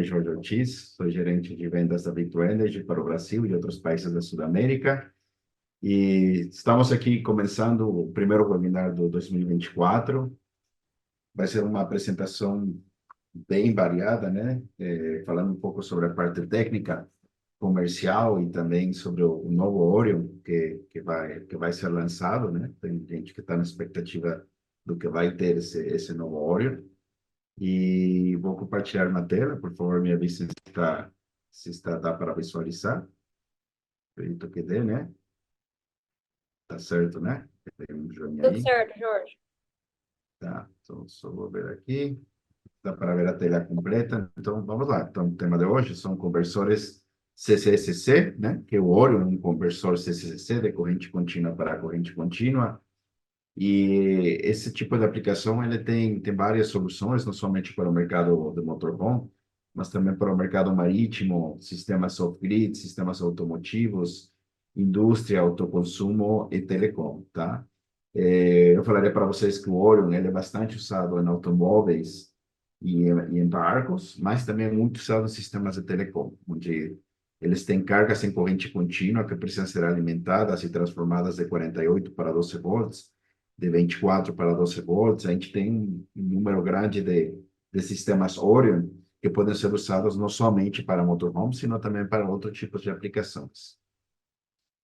Jorge Ortiz, sou gerente de vendas da Victor Energy para o Brasil e outros países da Sudamérica. E estamos aqui começando o primeiro webinar do 2024. Vai ser uma apresentação bem variada, né? Falando um pouco sobre a parte técnica, comercial e também sobre o novo Orion que vai ser lançado, né? Tem gente que está na expectativa do que vai ter esse novo Orion. E vou compartilhar uma tela, por favor, me avise se dá para visualizar. Acredito que dê, né? Tá certo, né? Tem um joinha Tudo aí. certo, Jorge. Tá, então só vou ver aqui. Dá para ver a tela completa. Então, vamos lá. Então, o tema de hoje são conversores CCSC, né? Que é o Orion, um conversor CCSC de corrente contínua para corrente contínua. E esse tipo de aplicação ele tem várias soluções, não somente para o mercado de motorhome, mas também para o mercado marítimo, sistemas off-grid, sistemas automotivos, indústria, autoconsumo e telecom, tá? Eu falaria para vocês que o Orion ele é bastante usado em automóveis e em barcos, mas também é muito usado em sistemas de telecom, onde eles têm cargas em corrente contínua que precisam ser alimentadas e transformadas de 48 para 12 volts, de 24 para 12 volts. A gente tem um número grande de sistemas Orion que podem ser usados não somente para motorhome, sino também para outros tipos de aplicações.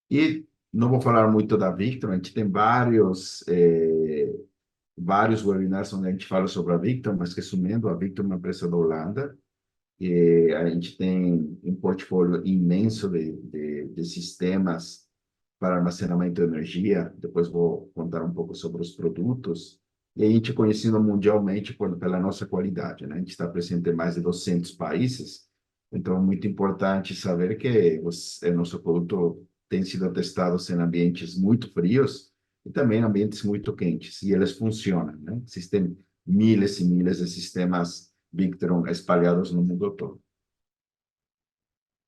E não vou falar muito da Victron, a gente tem vários webinars onde a gente fala sobre a Victron, mas resumindo, a Victron é uma empresa da Holanda, e a gente tem um portfólio imenso de sistemas para armazenamento de energia. Depois vou contar um pouco sobre os produtos. E a gente é conhecido mundialmente pela nossa qualidade, né? A gente está presente em mais de 200 países, então é muito importante saber que o nosso produto tem sido testado em ambientes muito frios e também em ambientes muito quentes, e eles funcionam, né? Existem milhares e milhares de sistemas Victron espalhados no mundo todo.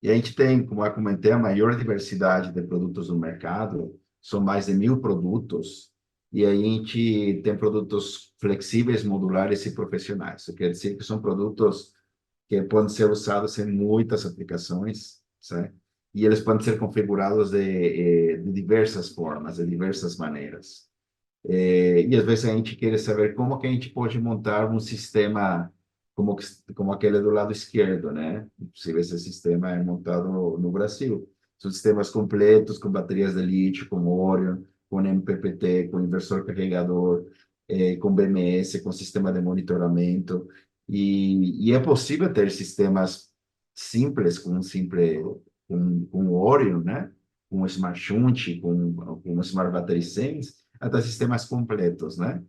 E a gente tem, como eu comentei, a maior diversidade de produtos no mercado, são mais de 1.000 produtos, e aí a gente tem produtos flexíveis, modulares e profissionais. Isso quer dizer que são produtos que podem ser usados em muitas aplicações, certo? E eles podem ser configurados de diversas formas, de diversas maneiras. E às vezes a gente quer saber como que a gente pode montar um sistema como aquele do lado esquerdo, né? Se esse sistema é montado no Brasil. São sistemas completos, com baterias de lítio, com Orion, com MPPT, com inversor carregador, com BMS, com sistema de monitoramento. E é possível ter sistemas simples, com Orion, né? Com Smart Shunt, com Smart Battery Sense, até sistemas completos, né?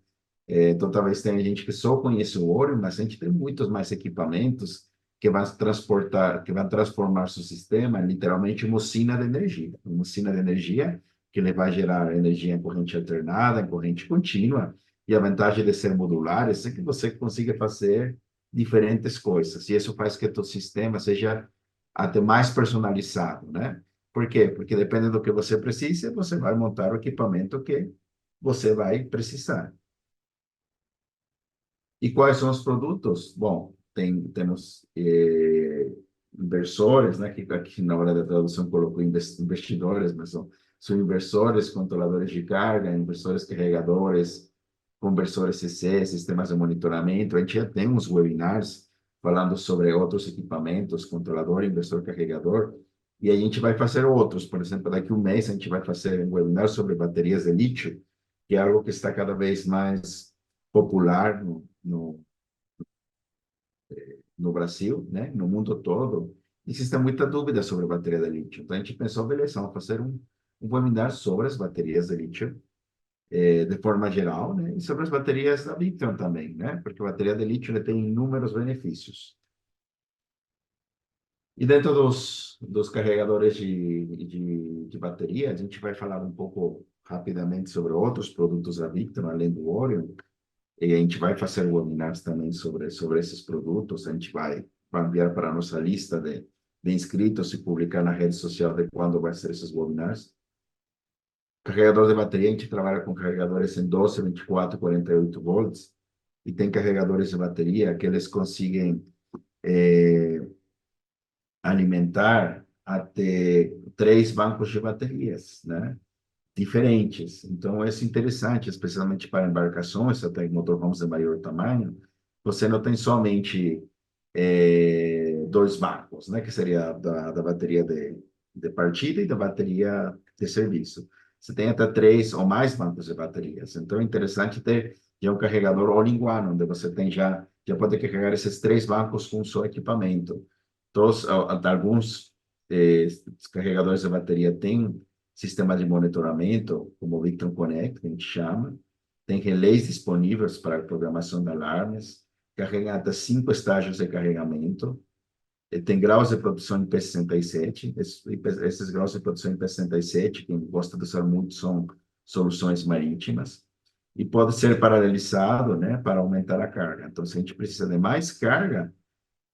Então, talvez tenha gente que só conhece o Orion, mas a gente tem muitos mais equipamentos que vão transformar seu sistema em literalmente uma usina de energia. Uma usina de energia que ele vai gerar energia em corrente alternada, em corrente contínua, e a vantagem de ser modular é que você consiga fazer diferentes coisas, e isso faz que o teu sistema seja até mais personalizado, né? Por quê? Porque depende do que você precisa, você vai montar o equipamento que você vai precisar. E quais são os produtos? Bom, temos inversores, né, que aqui na hora da tradução colocou investidores, mas são inversores, controladores de carga, inversores carregadores, conversores CC, sistemas de monitoramento. A gente já tem uns webinars falando sobre outros equipamentos, controlador, inversor carregador, e a gente vai fazer outros. Por exemplo, daqui a um mês a gente vai fazer um webinar sobre baterias de lítio, que é algo que está cada vez mais popular no Brasil, né? No mundo todo. Existe muita dúvida sobre a bateria de lítio. Então, a gente pensou, beleza, vamos fazer um webinar sobre as baterias de lítio, de forma geral, né? E sobre as baterias da Victron também, né? Porque a bateria de lítio tem inúmeros benefícios. E dentro dos carregadores de bateria, a gente vai falar um pouco rapidamente sobre outros produtos da Victron, além do Orion. E a gente vai fazer webinars também sobre esses produtos. A gente vai enviar para a nossa lista de inscritos e publicar na rede social de quando vai ser esses webinars. Carregador de bateria, a gente trabalha com carregadores em 12, 24 e 48 volts. E tem carregadores de bateria que eles conseguem alimentar até 3 bancos de baterias, né? Diferentes. Então, é interessante, especialmente para embarcações, até motorhomes de maior tamanho, você não tem somente 2 bancos, né? Que seria da bateria de partida e da bateria de serviço. Você tem até 3 ou mais bancos de baterias. Então, é interessante ter já um carregador all-in-one, onde você tem já pode carregar esses 3 bancos com o seu equipamento. Todos, alguns carregadores de bateria têm sistema de monitoramento, como o Victron Connect, que a gente chama, tem relés disponíveis para programação de alarmes, carrega até 5 estágios de carregamento, tem graus de produção em P67, esses graus de produção em P67, quem gosta de usar muito, são soluções marítimas, e pode ser paralelizado, né, para aumentar a carga. Então, se a gente precisa de mais carga,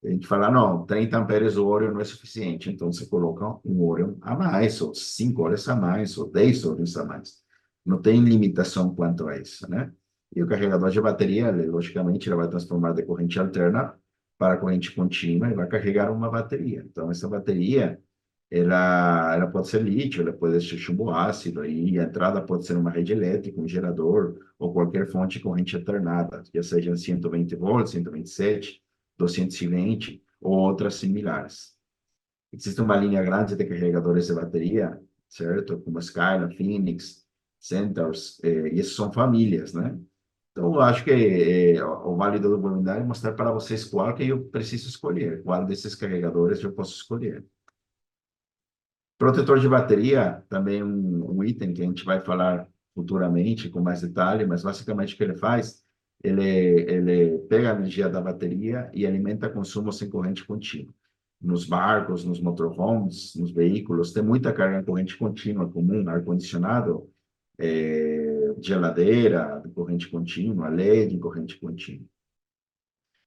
a gente fala, não, 30 amperes o Orion não é suficiente, então você coloca um Orion a mais, ou 5 horas a mais, ou 10 Orions a mais. Não tem limitação quanto a isso, né? E o carregador de bateria, logicamente, ele vai transformar de corrente alterna para corrente contínua e vai carregar uma bateria. Então, essa bateria, ela pode ser lítio, ela pode ser chumbo ácido, e a entrada pode ser uma rede elétrica, um gerador, ou qualquer fonte de corrente alternada, já seja 120 volts, 127, 220 ou outras similares. Existe uma linha grande de carregadores de bateria, certo? Como Skyline, Phoenix, Centaurs, e essas são famílias, né? Então, eu acho que o válido do webinar é mostrar para vocês qual que eu preciso escolher, qual desses carregadores eu posso escolher. Protetor de bateria, também um item que a gente vai falar futuramente com mais detalhe, mas basicamente o que ele faz, ele pega a energia da bateria e alimenta consumo sem corrente contínua. Nos barcos, nos motorhomes, nos veículos, tem muita carga em corrente contínua comum, ar-condicionado, geladeira de corrente contínua, LED em corrente contínua.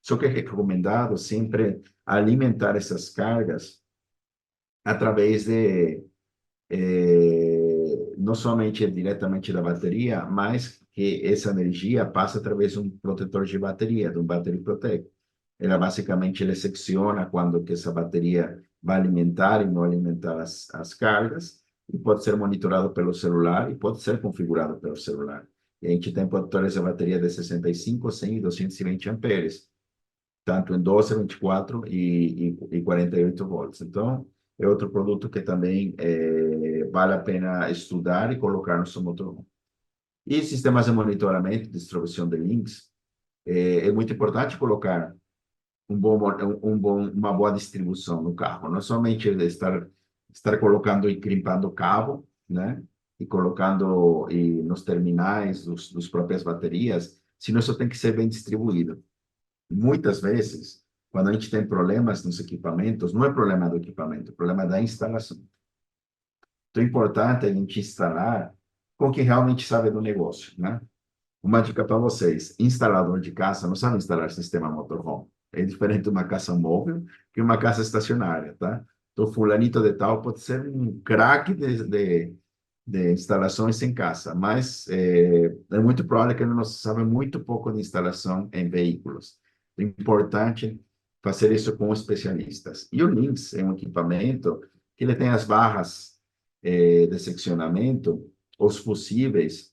Só que é recomendado sempre alimentar essas cargas através de não somente diretamente da bateria, mas que essa energia passa através de um protetor de bateria, de um battery protect. Ela basicamente ele secciona quando que essa bateria vai alimentar e não alimentar as cargas, e pode ser monitorado pelo celular e pode ser configurado pelo celular. E a gente tem protetores de bateria de 65, 100 e 220 amperes, tanto em 12, 24 e 48 volts. Então, é outro produto que também vale a pena estudar e colocar no seu motorhome. E sistemas de monitoramento, distribuição de links, é muito importante colocar uma boa distribuição no carro, não somente estar colocando e crimpando cabo, né? E colocando nos terminais dos próprias baterias, senão isso tem que ser bem distribuído. Muitas vezes, quando a gente tem problemas nos equipamentos, não é problema do equipamento, é problema da instalação. Então, é importante a gente instalar com quem realmente sabe do negócio, né? Uma dica para vocês: instalador de casa não sabe instalar sistema motorhome. É diferente de uma casa móvel que uma casa estacionária, tá? Então, fulanito de tal pode ser um craque de instalações em casa, mas é muito provável que ele não sabe muito pouco de instalação em veículos. É importante fazer isso com especialistas. E o Lynx é um equipamento que ele tem as barras de seccionamento, os fusíveis,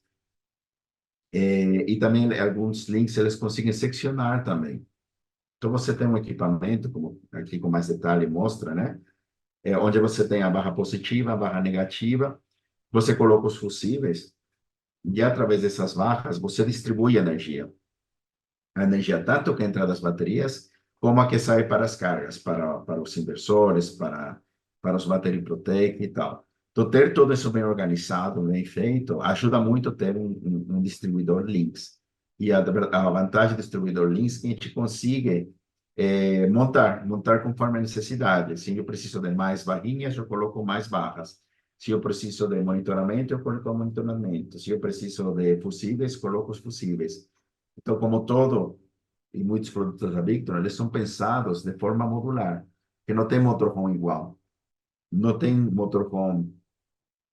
e também alguns Lynx eles conseguem seccionar também. Então, você tem um equipamento, como aqui com mais detalhe mostra, né? Onde você tem a barra positiva, a barra negativa, você coloca os fusíveis, e através dessas barras você distribui a energia tanto que entra das baterias, como a que sai para as cargas, para os inversores, para os battery protect e tal. Então, ter tudo isso bem organizado, bem feito, ajuda muito a ter um distribuidor Linux. E a vantagem do distribuidor Linux é que a gente consegue montar conforme a necessidade. Se eu preciso de mais barrinhas, eu coloco mais barras. Se eu preciso de monitoramento, eu coloco monitoramento. Se eu preciso de fusíveis, coloco os fusíveis. Então, como todo, e muitos produtos da Victron, eles são pensados de forma modular, que não tem motorhome igual. Não tem motorhome,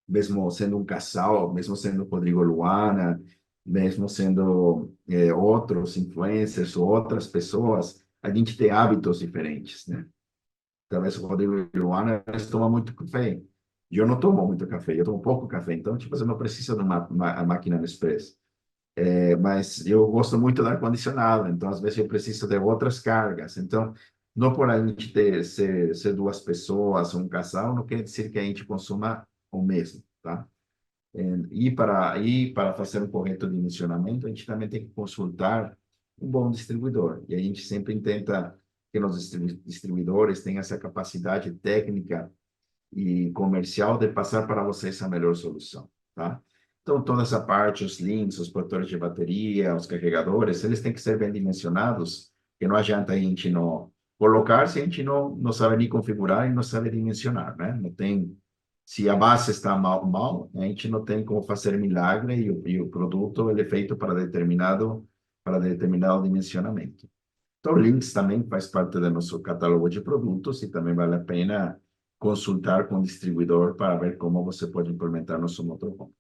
mesmo sendo um casal, mesmo sendo Rodrigo Luana, mesmo sendo outros influencers ou outras pessoas, a gente tem hábitos diferentes, né? talvez o Rodrigo e o Luana, eles tomam muito café. Eu não tomo muito café, eu tomo pouco café, então, tipo, eu não preciso de uma máquina Nespresso. Mas eu gosto muito do ar-condicionado, então às vezes eu preciso de outras cargas. Então, não por a gente ser duas pessoas, um casal, não quer dizer que a gente consuma o mesmo, tá? E para fazer um correto dimensionamento, a gente também tem que consultar um bom distribuidor. E a gente sempre tenta que os distribuidores tenham essa capacidade técnica e comercial de passar para vocês a melhor solução, tá? Então, toda essa parte, os links, os protetores de bateria, os carregadores, eles têm que ser bem dimensionados, que não adianta a gente não colocar se a gente não sabe nem configurar e não sabe dimensionar, né? Não tem, se a base está mal, a gente não tem como fazer milagre e o produto ele é feito para determinado dimensionamento. Então, links também faz parte do nosso catálogo de produtos e também vale a pena consultar com o distribuidor para ver como você pode implementar nosso motorhome.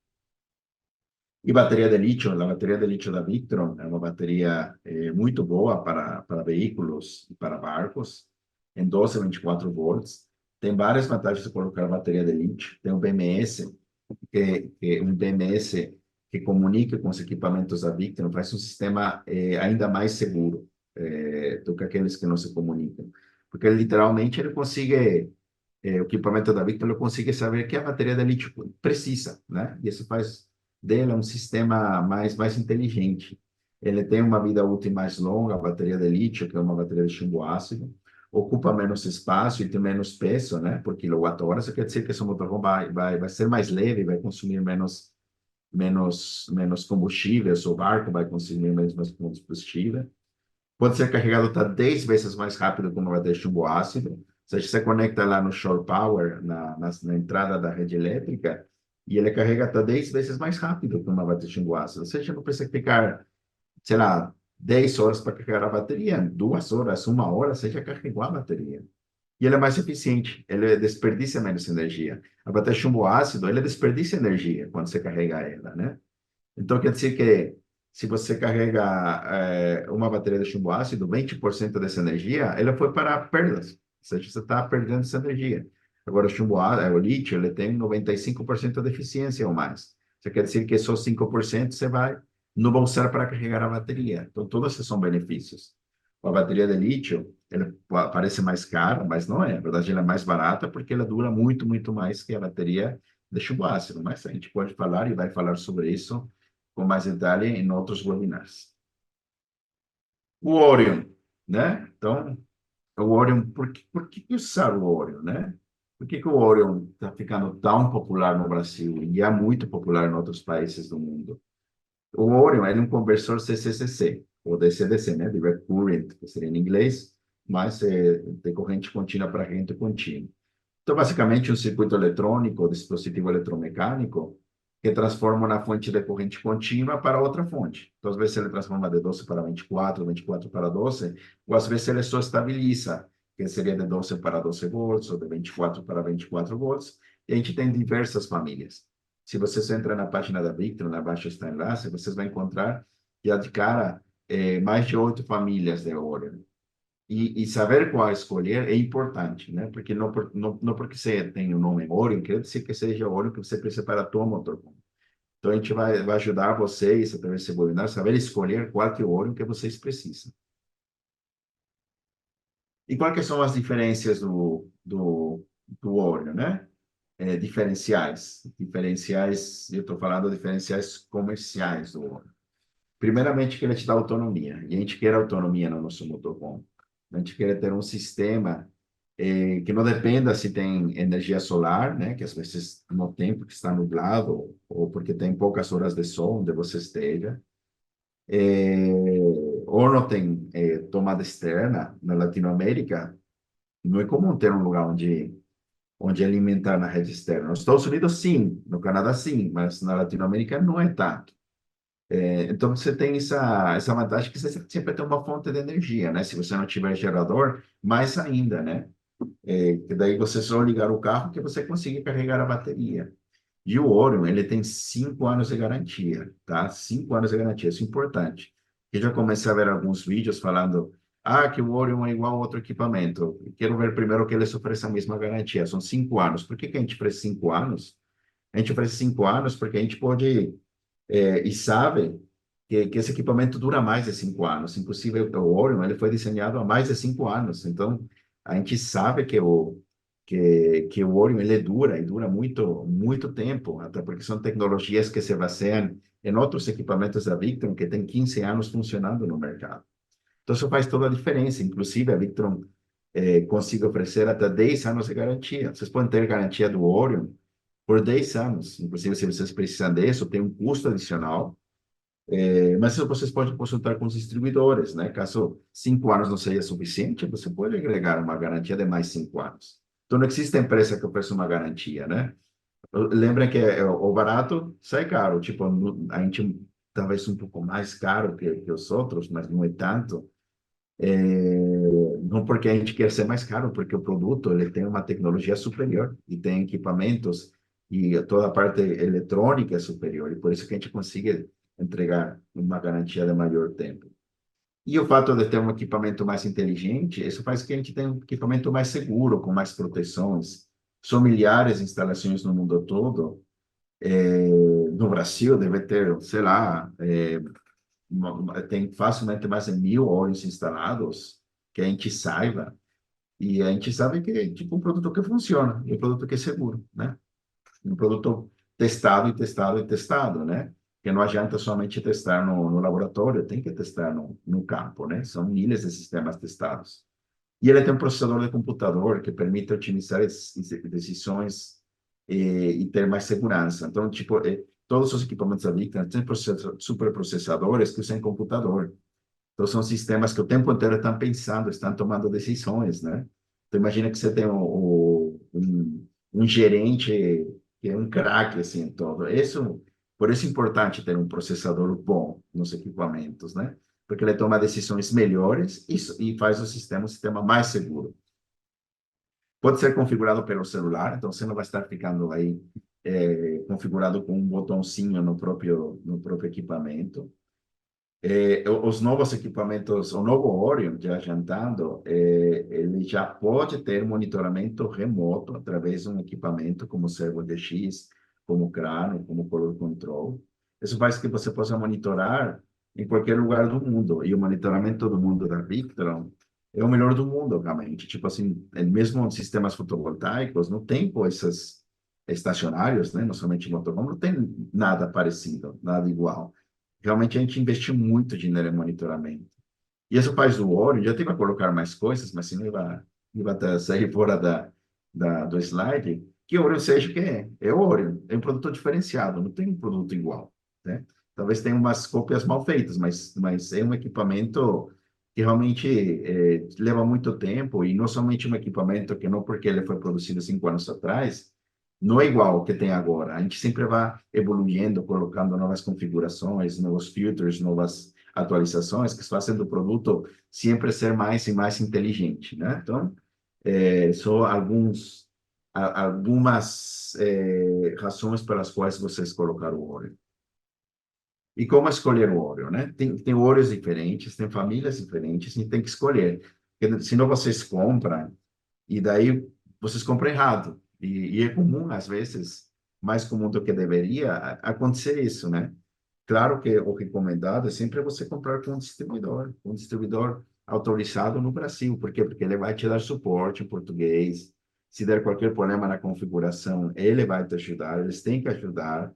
E bateria de lítio, a bateria de lítio da Victron é uma bateria muito boa para veículos e para barcos, em 12 a 24 volts. Tem várias vantagens de colocar bateria de lítio. Tem o BMS, que um BMS que comunica com os equipamentos da Victron, faz um sistema ainda mais seguro do que aqueles que não se comunicam. Porque literalmente ele consegue o equipamento da Victor ele consegue saber que a bateria de lítio precisa, né? E isso faz dele um sistema mais inteligente. Ele tem uma vida útil mais longa, a bateria de lítio, que é uma bateria de chumbo ácido, ocupa menos espaço e tem menos peso, né? Por quilowatt-hora, isso quer dizer que esse motorhome vai ser mais leve, vai consumir menos combustível, o seu barco vai consumir menos combustível. Pode ser carregado até 10 vezes mais rápido que uma bateria de chumbo ácido. Ou seja, você conecta lá no Shore Power, na entrada da rede elétrica, e ele carrega até 10 vezes mais rápido que uma bateria de chumbo ácido. Ou seja, não precisa ficar, sei lá, 10 horas para carregar a bateria, 2 horas, 1 hora, você já carregou a bateria. E ele é mais eficiente, ele desperdiça menos energia. A bateria de chumbo ácido, ele desperdiça energia quando você carrega ela, né? Então, quer dizer que se você carrega uma bateria de chumbo ácido, 20% dessa energia, ela foi para perdas. Ou seja, você está perdendo essa energia. Agora, o lítio, ele tem 95% de eficiência ou mais. Isso quer dizer que só 5% não vai usar para carregar a bateria. Então, todos esses são benefícios. A bateria de lítio, ela parece mais cara, mas não é. Na verdade, ela é mais barata porque ela dura muito, muito mais que a bateria de chumbo ácido. Mas a gente pode falar e vai falar sobre isso com mais detalhe em outros webinars. O Orion, né? Então, o Orion, por que usar o Orion, né? Por que o Orion está ficando tão popular no Brasil e é muito popular em outros países do mundo? O Orion é um conversor CCCC, ou DCDC, né? Direct Current, que seria em inglês, mas de corrente contínua para corrente contínua. Então, basicamente, um circuito eletrônico, dispositivo eletromecânico, que transforma uma fonte de corrente contínua para outra fonte. Então, às vezes ele transforma de 12 para 24, 24 para 12, ou às vezes ele só estabiliza, que seria de 12 para 12 volts, ou de 24 para 24 volts, e a gente tem diversas famílias. Se vocês entram na página da Victron, abaixo está o enlace, vocês vão encontrar, já de cara, mais de 8 famílias de Orion. E saber qual escolher é importante, né? Porque não porque você tem o nome Orion, quer dizer que seja o Orion que você precisa para a tua motorhome. Então, a gente vai ajudar vocês, através desse webinar, a saber escolher qual que é o Orion que vocês precisam. E quais são as diferenças do Orion, né? Diferenciais. Diferenciais, eu estou falando de diferenciais comerciais do Orion. Primeiramente, que ele te dá autonomia. E a gente quer autonomia no nosso motorhome. A gente quer ter um sistema que não dependa se tem energia solar, né? Que às vezes no tempo que está nublado ou porque tem poucas horas de sol onde você esteja. Ou não tem tomada externa. Na Latinoamérica, não é comum ter um lugar onde alimentar na rede externa. Nos Estados Unidos, sim. No Canadá, sim. Mas na Latinoamérica, não é tanto. Então, você tem essa vantagem que você sempre tem uma fonte de energia, né? Se você não tiver gerador, mais ainda, né? Que daí você só ligar o carro que você consegue carregar a bateria. E o Orion, ele tem 5 anos de garantia, tá? 5 anos de garantia, isso é importante. Eu já comecei a ver alguns vídeos falando, Ah, que o Orion é igual a outro equipamento. Quero ver primeiro que eles oferecem a mesma garantia. São 5 anos. Por que que a gente oferece 5 anos? A gente oferece 5 anos porque a gente pode e sabe que esse equipamento dura mais de 5 anos. Inclusive, o Orion ele foi desenhado há mais de 5 anos. Então, a gente sabe que o Orion ele dura e dura muito, muito tempo, até porque são tecnologias que se baseiam em outros equipamentos da Victron que têm 15 anos funcionando no mercado. Então, isso faz toda a diferença. Inclusive, a Victron consegue oferecer até 10 anos de garantia. Vocês podem ter garantia do Orion por 10 anos. Inclusive, se vocês precisam disso, tem um custo adicional. Mas isso vocês podem consultar com os distribuidores, né? Caso 5 anos não seja suficiente, você pode agregar uma garantia de mais 5 anos. Então, não existe empresa que ofereça uma garantia, né? Lembra que o barato sai caro. Tipo, a gente talvez um pouco mais caro que os outros, mas não é tanto. Não porque a gente quer ser mais caro, porque o produto ele tem uma tecnologia superior e tem equipamentos e toda a parte eletrônica é superior, e por isso que a gente consegue entregar uma garantia de maior tempo. E o fato de ter um equipamento mais inteligente, isso faz que a gente tenha um equipamento mais seguro, com mais proteções. São milhares de instalações no mundo todo. No Brasil deve ter, sei lá, tem facilmente mais de 1.000 óleos instalados, que a gente saiba, e a gente sabe que é tipo um produto que funciona, e um produto que é seguro, né? Um produto testado e testado e testado, né? Que não adianta somente testar no laboratório, tem que testar no campo, né? São milhares de sistemas testados. E ele tem um processador de computador que permite otimizar as decisões e ter mais segurança. Então, tipo, todos os equipamentos da Victron têm superprocessadores que usam computador. Então, são sistemas que o tempo inteiro estão pensando, estão tomando decisões, né? Então, imagina que você tem um gerente que é um craque, assim, em todo. Por isso é importante ter um processador bom nos equipamentos, né? Porque ele toma decisões melhores e faz o sistema um sistema mais seguro. Pode ser configurado pelo celular, então você não vai estar ficando aí configurado com um botãozinho no próprio equipamento. Os novos equipamentos, o novo Orion, já adiantando, ele já pode ter monitoramento remoto através de um equipamento como Servo DX, como Crano, como Color Control. Isso faz que você possa monitorar em qualquer lugar do mundo. E o monitoramento do mundo da Victron é o melhor do mundo, realmente. Tipo assim, mesmo sistemas fotovoltaicos não tem coisas estacionários, né? Não somente motorhome, não tem nada parecido, nada igual. Realmente a gente investiu muito dinheiro em monitoramento. E isso faz o Orion, já teve a colocar mais coisas, mas se não vai sair fora do slide, que o Orion seja o que é o Orion, é um produto diferenciado, não tem um produto igual, né? Talvez tenha umas cópias mal feitas, mas é um equipamento que realmente leva muito tempo, e não somente um equipamento que não porque ele foi produzido 5 anos atrás, não é igual ao que tem agora. A gente sempre vai evoluindo, colocando novas configurações, novos filtros, novas atualizações, que fazem do produto sempre ser mais e mais inteligente, né? Então, só algumas razões pelas quais vocês colocaram o Oreo. E como escolher o Oreo, né? Tem Oreos diferentes, tem famílias diferentes, e tem que escolher. Porque senão vocês compram, e daí vocês compram errado. E é comum, às vezes, mais comum do que deveria, acontecer isso, né? Claro que o recomendado é sempre você comprar com um distribuidor autorizado no Brasil. Por quê? Porque ele vai te dar suporte em português. Se der qualquer problema na configuração, ele vai te ajudar, eles têm que ajudar.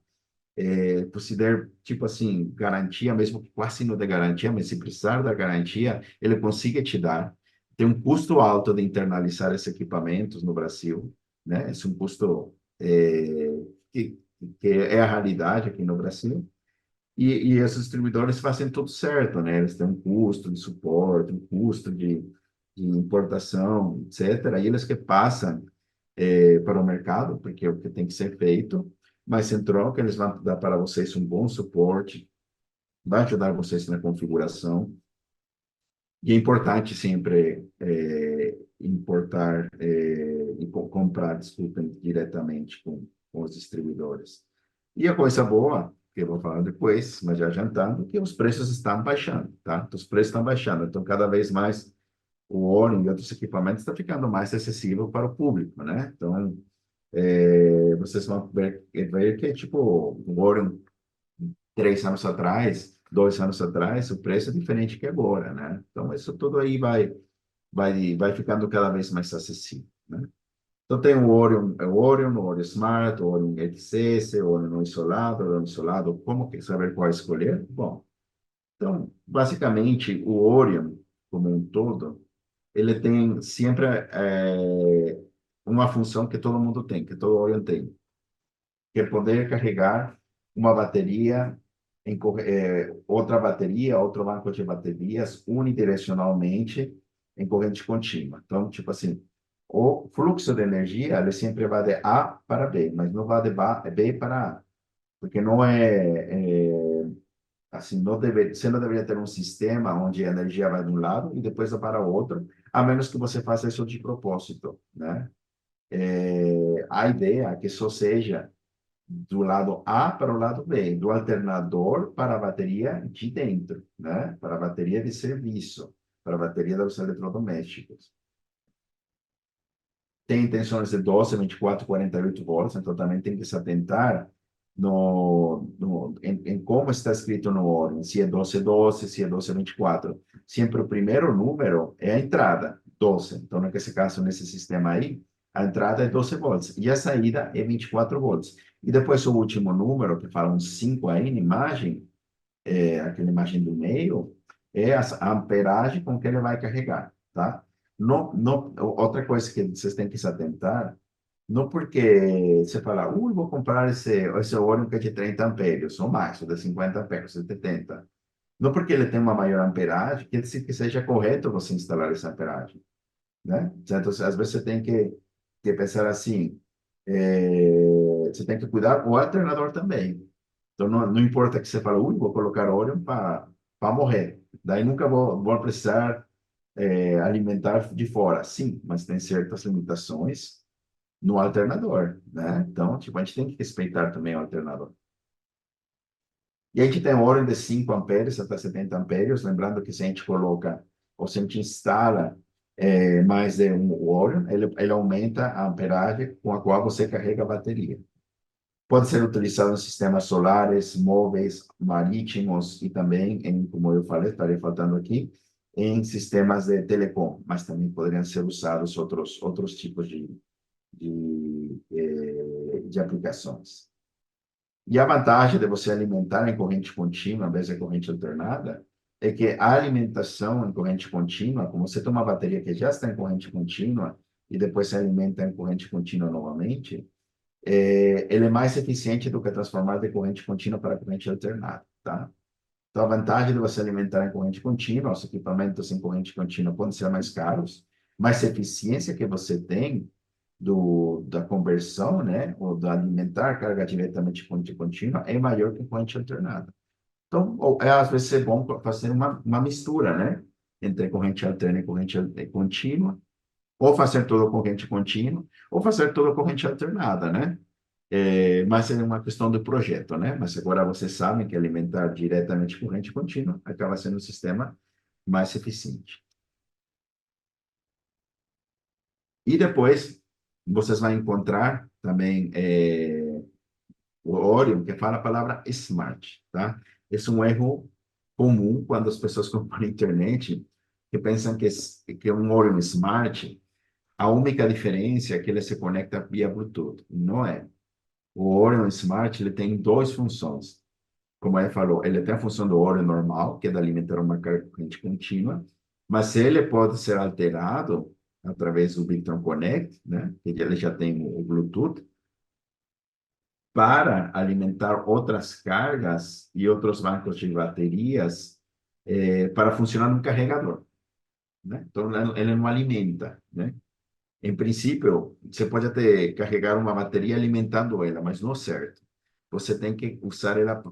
Se der, tipo assim, garantia, mesmo que quase não dê garantia, mas se precisar da garantia, ele consiga te dar. Tem um custo alto de internalizar esses equipamentos no Brasil, né? Esse é um custo que, que é a realidade aqui no Brasil. E esses distribuidores fazem tudo certo, né? Eles têm um custo de suporte, um custo de importação, etc. E eles que passam para o mercado, porque é o que tem que ser feito, mas em troca eles vão dar para vocês um bom suporte, vai ajudar vocês na configuração. E é importante sempre importar e comprar, desculpem, diretamente com os distribuidores. E a coisa boa, que eu vou falar depois, mas já adiantando, que os preços estão baixando, tá? Os preços estão baixando, então cada vez mais o Orion e outros equipamentos está ficando mais acessível para o público, né? Então, vocês vão ver que, tipo, o Orion 3 anos atrás, 2 anos atrás, o preço é diferente que agora, né? Então, isso tudo aí vai ficando cada vez mais acessível, né? Então, tem o Orion Smart, o Orion XS, o Orion não isolado, o Orion isolado. Como que saber qual escolher? Bom, então, basicamente, o Orion, como um todo, ele tem sempre uma função que todo mundo tem, que todo Orion tem, que é poder carregar uma bateria outra bateria, outro banco de baterias unidirecionalmente em corrente contínua. Então, tipo assim, o fluxo de energia, ele sempre vai de A para B, mas não vai de B para A, porque não assim, você não deveria ter um sistema onde a energia vai de um lado e depois vai para o outro, a menos que você faça isso de propósito, né? A ideia é que só seja do lado A para o lado B, do alternador para a bateria de dentro, né? Para a bateria de serviço, para a bateria dos eletrodomésticos. Tem tensões de 12, 24, 48 volts, então também tem que se atentar em como está escrito no Orion, se é 1212, se é 1224. Sempre o primeiro número é a entrada, 12. Então, nesse caso, nesse sistema aí, a entrada é 12 volts e a saída é 24 volts. E depois o último número, que fala um 5 aí na imagem, aquela imagem do meio, é a amperagem com que ele vai carregar, tá? Outra coisa que vocês têm que se atentar, não porque você fala, vou comprar esse óleo que é de 30 ampérios, ou mais, ou de 50 ampérios, de 70. Não porque ele tem uma maior amperagem, quer dizer que seja correto você instalar essa amperagem, né? Então, às vezes você tem que pensar assim, você tem que cuidar o alternador também. Então, não importa que você fale, vou colocar óleo para morrer. Daí nunca vou precisar alimentar de fora. Sim, mas tem certas limitações no alternador, né? Então, tipo, a gente tem que respeitar também o alternador. E a gente tem óleo de 5 amperes até 70 ampérios, lembrando que se a gente coloca, ou se a gente instala mais de um óleo, ele aumenta a amperagem com a qual você carrega a bateria. Pode ser utilizado em sistemas solares, móveis, marítimos e também, como eu falei, estaria faltando aqui, em sistemas de telecom, mas também poderiam ser usados outros tipos de aplicações. E a vantagem de você alimentar em corrente contínua, em vez de corrente alternada, é que a alimentação em corrente contínua, como você tem uma bateria que já está em corrente contínua e depois se alimenta em corrente contínua novamente, ele é mais eficiente do que transformar de corrente contínua para corrente alternada, tá? Então, a vantagem de você alimentar em corrente contínua, os equipamentos em corrente contínua podem ser mais caros, mas a eficiência que você tem da conversão, né, ou da alimentar carga diretamente de corrente contínua é maior que corrente alternada. Então, às vezes é bom fazer uma mistura, né, entre corrente alterna e corrente contínua, ou fazer tudo corrente contínua, ou fazer tudo corrente alternada, né? Mas é uma questão do projeto, né? Mas agora vocês sabem que alimentar diretamente corrente contínua acaba sendo um sistema mais eficiente. E depois vocês vão encontrar também o Orion, que fala a palavra smart, tá? Esse é um erro comum quando as pessoas compram na internet, que pensam que um Orion smart, a única diferença é que ele se conecta via Bluetooth. Não é. O Orion Smart ele tem duas funções. Como ele falou, ele tem a função do Orion normal, que é de alimentar uma corrente contínua, mas ele pode ser alterado através do Victron Connect, né? Que ele já tem o Bluetooth, para alimentar outras cargas e outros bancos de baterias para funcionar no carregador, né? Então, ele não alimenta, né? Em princípio, você pode até carregar uma bateria alimentando ela, mas não é certo. Você tem que usar ela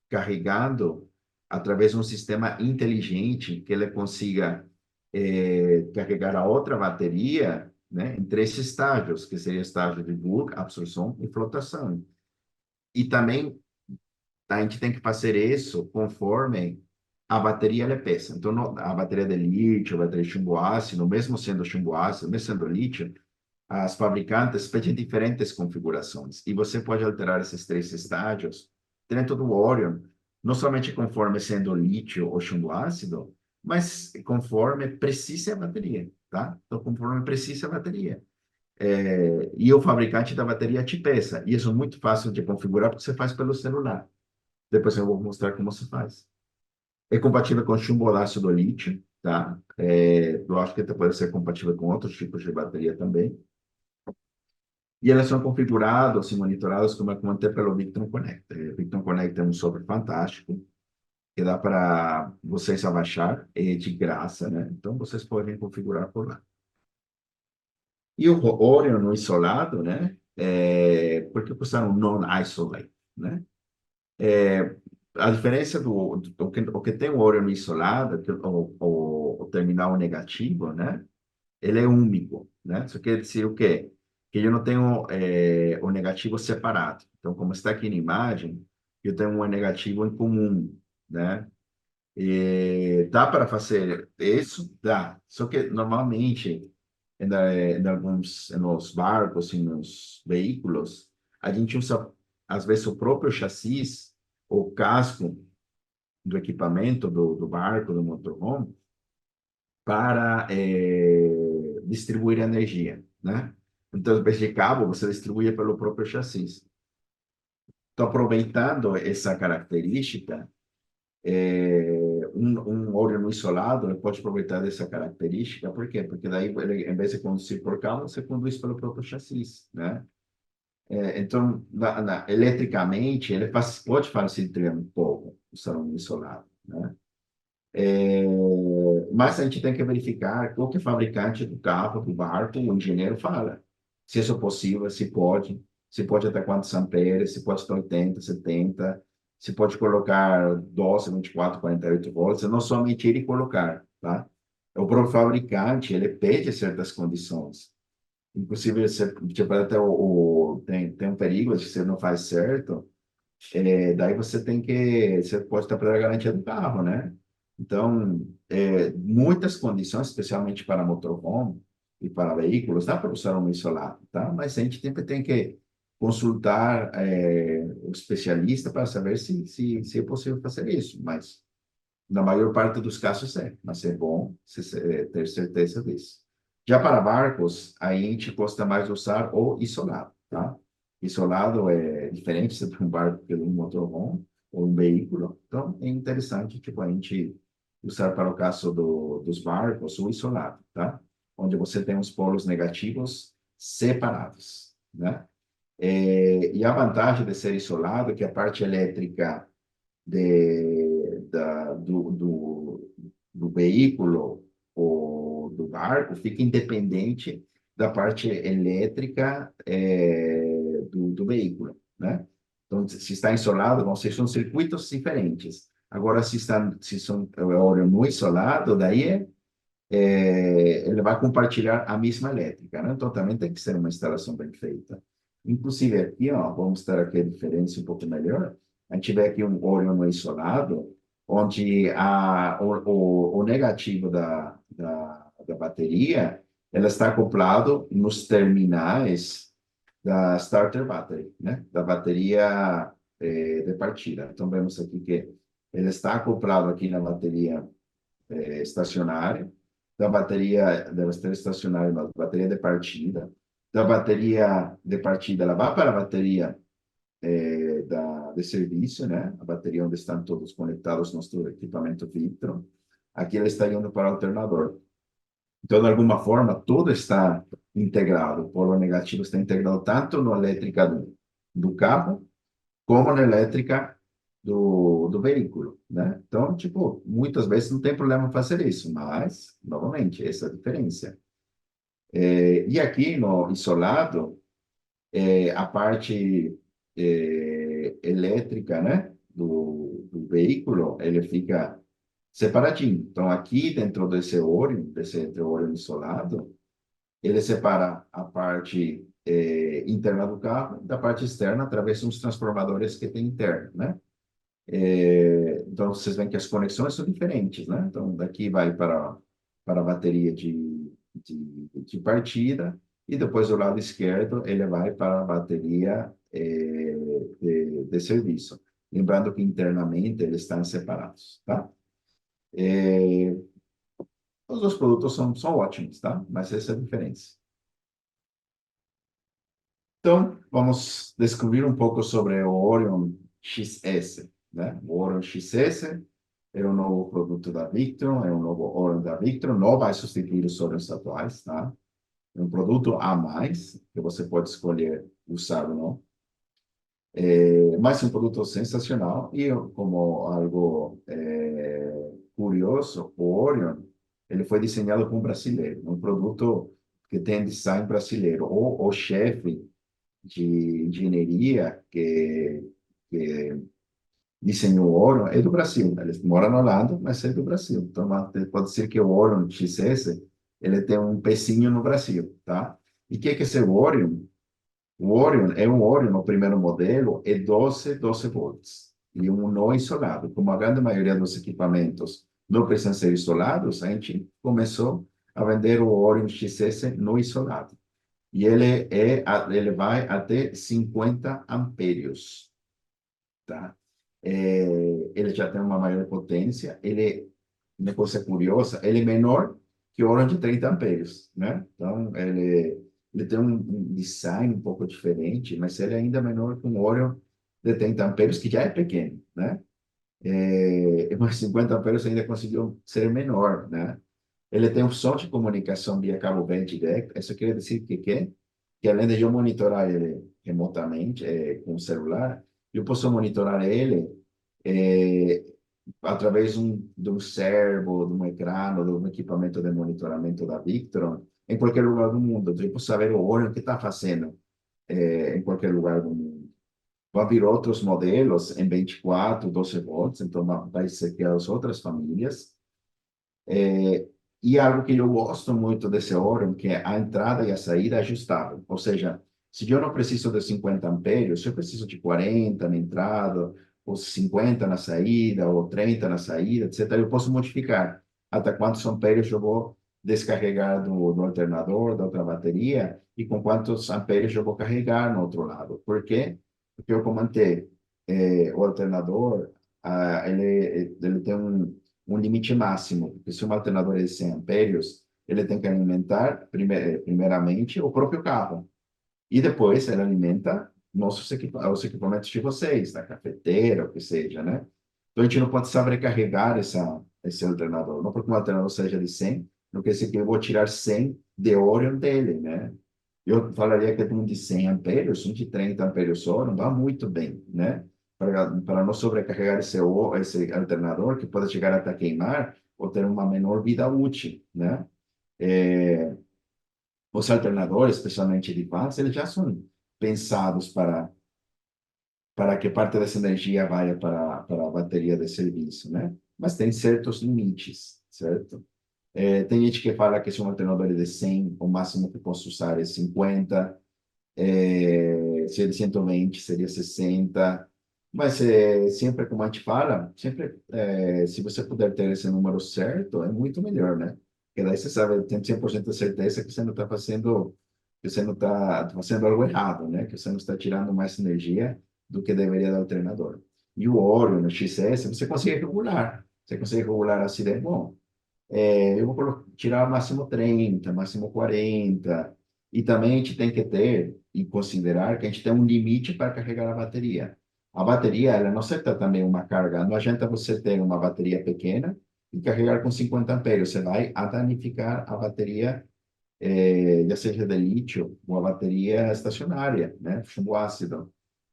carregando através de um sistema inteligente que ele consiga carregar a outra bateria, né, em 3 estágios, que seria o estágio de bulk, absorção e flotação. E também a gente tem que fazer isso conforme a bateria ela pesa. Então, a bateria de lítio, a bateria de chumbo ácido, mesmo sendo chumbo ácido, mesmo sendo lítio, as fabricantes pedem diferentes configurações. E você pode alterar esses três estágios dentro do Orion, não somente conforme sendo lítio ou chumbo ácido, mas conforme precise a bateria, tá? Então, conforme precise a bateria. E o fabricante da bateria te peça. E isso é muito fácil de configurar, porque você faz pelo celular. Depois eu vou mostrar como se faz. É compatível com chumbo ácido lítio, tá? Eu acho que pode ser compatível com outros tipos de bateria também. E elas são configuradas e monitoradas como até pelo Victron Connect. O Victron Connect é um software fantástico que dá para vocês abaixar, é de graça, né? Então vocês podem configurar por lá. E o Orion no isolado, né? Por que custaram non-isolate, né? A diferença o que tem o Orion isolado, que o terminal negativo, né? Ele é único, né? Isso quer dizer o quê? Que eu não tenho o negativo separado. Então, como está aqui na imagem, eu tenho um negativo em comum, né? E dá para fazer isso? Dá. Só que, normalmente, nos barcos e nos veículos, a gente usa, às vezes, o próprio chassi, o casco do equipamento do barco, do motorhome, para distribuir energia, né? Então, ao invés de cabo, você distribui pelo próprio chassi. Então, aproveitando essa característica, um óleo no isolado, ele pode aproveitar dessa característica, por quê? Porque daí, ele, em vez de conduzir por cabo, você conduz pelo próprio chassi, né? Então, eletricamente, ele pode facilitar um pouco usar um isolado, né? É, mas a gente tem que verificar o que o fabricante do carro, do barco, o engenheiro fala. Se isso é possível, se pode até quantos amperes, se pode até 80, 70, se pode colocar 12, 24, 48 volts, não somente ele colocar, tá? O próprio fabricante, ele pede certas condições. Inclusive, você, tipo, até tem um perigo se você não faz certo, daí você pode estar para a garantia do carro, né? Então, muitas condições, especialmente para motorhome e para veículos, dá para usar um isolado, tá? Mas a gente sempre tem que consultar o especialista para saber se é possível fazer isso, mas na maior parte dos casos mas é bom ter certeza disso. Já para barcos, aí a gente gosta mais de usar o isolado, tá? Isolado é diferente se é um barco que é um motorhome ou um veículo. Então, é interessante, tipo, a gente usar para o caso dos barcos o isolado, tá? Onde você tem os polos negativos separados, né? E a vantagem de ser isolado é que a parte elétrica do veículo ou do barco fica independente da parte elétrica do veículo, né? Então, se está isolado, vão ser são circuitos diferentes. Agora, se são óleo não isolado, daí ele vai compartilhar a mesma elétrica, né? Então, também tem que ser uma instalação bem feita. Inclusive, aqui, ó, vamos ter aqui a diferença um pouco melhor. A gente vê aqui um óleo no isolado, onde o negativo da bateria, ela está acoplado nos terminais da starter battery, né? Da bateria de partida. Então, vemos aqui que ele está acoplado aqui na bateria estacionária, da bateria deve estar estacionária, na bateria de partida, da bateria de partida, ela vai para a bateria de serviço, né? A bateria onde estão todos conectados no nosso equipamento Victron. Aqui ela está indo para o alternador. Então, de alguma forma, tudo está integrado. O polo negativo está integrado tanto na elétrica do carro, como na elétrica do veículo, né? Então, tipo, muitas vezes não tem problema fazer isso, mas, novamente, essa é a diferença. E aqui no isolado, a parte elétrica, né, do veículo, ele fica separadinho. Então, aqui dentro desse óleo, desse óleo isolado, ele separa a parte interna do carro da parte externa através dos transformadores que tem interno, né? Então, vocês veem que as conexões são diferentes, né? Então, daqui vai para a bateria de partida, e depois do lado esquerdo ele vai para a bateria de serviço. Lembrando que internamente eles estão separados, tá? É, os dois produtos são ótimos, tá? Mas essa é a diferença. Então, vamos descobrir um pouco sobre o Orion XS, né? O Orion XS é um novo produto da Victron, é um novo Orion da Victron, não vai substituir os Orions atuais, tá? É um produto a mais, que você pode escolher usar ou não. Mas é um produto sensacional e como algo curioso, o Orion, ele foi desenhado por um brasileiro, um produto que tem design brasileiro. O chefe de engenharia que desenhou o Orion é do Brasil. Ele mora na Holanda, mas é do Brasil. Então, pode ser que o Orion XS ele tem um pecinho no Brasil, tá? E o que é esse Orion? O Orion é um Orion, o primeiro modelo, é 12 volts. E um não isolado. Como a grande maioria dos equipamentos não precisam ser isolados, a gente começou a vender o Orion XS não isolado. E ele vai até 50 ampérios, tá? Ele já tem uma maior potência, uma coisa curiosa, ele é menor que o Orion de 30 ampérios, né? Então, ele tem um design um pouco diferente, mas ele é ainda menor que um Orion de 30 ampérios, que já é pequeno, né? Mas 50 ampérios ainda conseguiu ser menor, né? Ele tem um som de comunicação via cabo verde direct. Isso quer dizer que além de eu monitorar ele remotamente, com o celular, eu posso monitorar ele é, através de um servo, de um ecrã, ou de um equipamento de monitoramento da Victron, em qualquer lugar do mundo. Então, eu posso saber o olho que está fazendo em qualquer lugar do mundo. Vai vir outros modelos em 24, 12 volts, então vai ser que as outras famílias. E algo que eu gosto muito desse Orion, que é a entrada e a saída ajustável. Ou seja, se eu não preciso de 50 ampérios, se eu preciso de 40 na entrada, ou 50 na saída, ou 30 na saída, etc., eu posso modificar até quantos ampérios eu vou descarregar do alternador, da outra bateria, e com quantos ampérios eu vou carregar no outro lado. Por quê? Porque eu comentei, o alternador, ele tem um limite máximo, porque se um alternador é de 100 ampérios, ele tem que alimentar, primeiramente, o próprio carro. E depois ele alimenta os equipamentos de vocês, da cafeteira, o que seja, né? Então a gente não pode sobrecarregar esse alternador. Não porque um alternador seja de 100, não quer dizer que eu vou tirar 100 de Orion dele, né? Eu falaria que um de 100 ampérios, um de 30 ampérios só, não dá muito bem, né? Para não sobrecarregar esse alternador, que pode chegar até queimar ou ter uma menor vida útil, né? É, os alternadores, especialmente de fãs, eles já são pensados para que parte dessa energia vá para a bateria de serviço, né? Mas tem certos limites, certo? Tem gente que fala que se um alternador é de 100, o máximo que posso usar é 50, se é de 120, seria 60. Mas sempre, como a gente fala, sempre, se você puder ter esse número certo, é muito melhor, né? Porque daí você sabe, tem 100% de certeza que você não está fazendo, que você não está fazendo algo errado, né? Que você não está tirando mais energia do que deveria do alternador. E o Orion, no XS, você consegue regular. Você consegue regular assim, é bom. Eu vou tirar máximo 30, máximo 40. E também a gente tem que ter e considerar que a gente tem um limite para carregar a bateria. A bateria, ela não aceita também uma carga. Não adianta você ter uma bateria pequena e carregar com 50 ampérios. Você vai danificar a bateria, já seja de lítio ou a bateria estacionária, né? Chumbo ácido.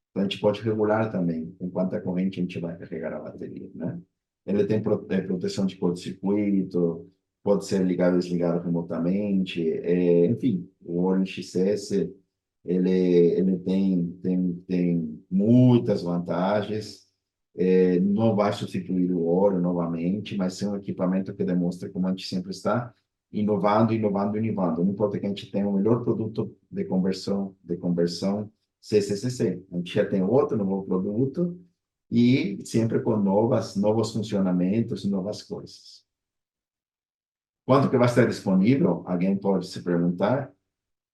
Então, a gente pode regular também com quanta corrente a gente vai carregar a bateria, né? Ele tem proteção de curto-circuito, pode ser ligado e desligado remotamente, enfim, o Orion XS, ele tem muitas vantagens, não vai substituir o Orion novamente, mas é um equipamento que demonstra como a gente sempre está inovando, inovando, inovando. Não importa que a gente tenha o melhor produto de conversão CCCC. A gente já tem outro novo produto, e sempre com novos funcionamentos e novas coisas. Quanto que vai estar disponível? Alguém pode se perguntar.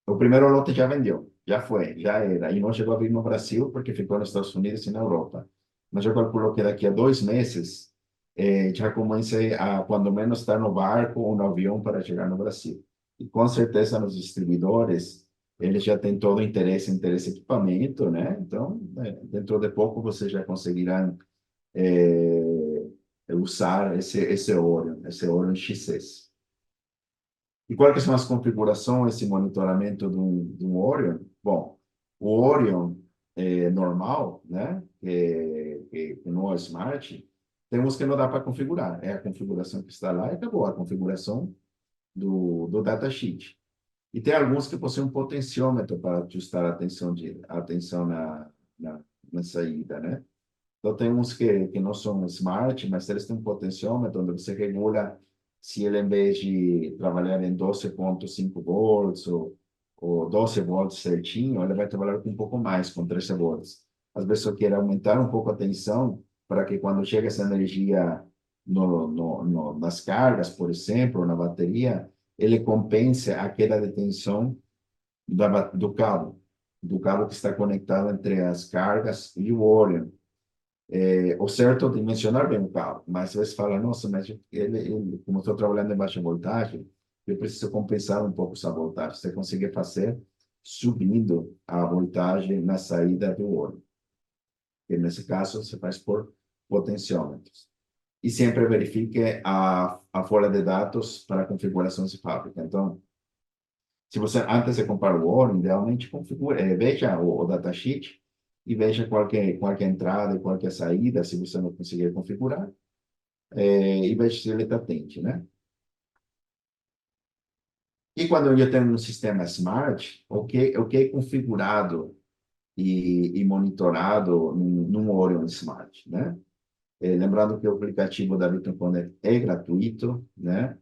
O primeiro lote já vendeu, já foi, já era. E não chegou a vir no Brasil porque ficou nos Estados Unidos e na Europa. Mas eu calculo que daqui a 2 meses já comece a, quando menos, estar no barco ou no avião para chegar no Brasil. E com certeza nos distribuidores, eles já têm todo o interesse em ter esse equipamento, né? Então, dentro de pouco, vocês já conseguirão usar esse Orion XS. E quais que são as configurações e monitoramento de um Orion? Bom, o Orion normal, né, que não é Smart, temos que não dá para configurar. É a configuração que está lá e acabou a configuração do datasheet. E tem alguns que possuem um potenciômetro para ajustar a tensão na, na saída, né? Então, tem uns que não são smart, mas eles têm um potenciômetro onde você regula se ele, em vez de trabalhar em 12,5 volts ou 12 volts certinho, ele vai trabalhar com um pouco mais, com 13 volts. Às vezes, eu quero aumentar um pouco a tensão para que quando chega essa energia nas cargas, por exemplo, na bateria, ele compense a queda de tensão do cabo que está conectado entre as cargas e o Orion. O certo é dimensionar bem o carro, mas às vezes fala, nossa, mas como estou trabalhando em baixa voltagem, eu preciso compensar um pouco essa voltagem. Você consegue fazer subindo a voltagem na saída do óleo. E nesse caso, você faz por potenciômetros. E sempre verifique a folha de dados para configurações de fábrica. Então, se você, antes de comprar o óleo, idealmente veja o datasheet e veja qual que é a entrada e qual que é a saída, se você não conseguir configurar, e veja se ele está atento, né? E quando eu tenho um sistema smart, o que é configurado e monitorado num Orion Smart, né? Lembrando que o aplicativo da Victon Connect é gratuito, né?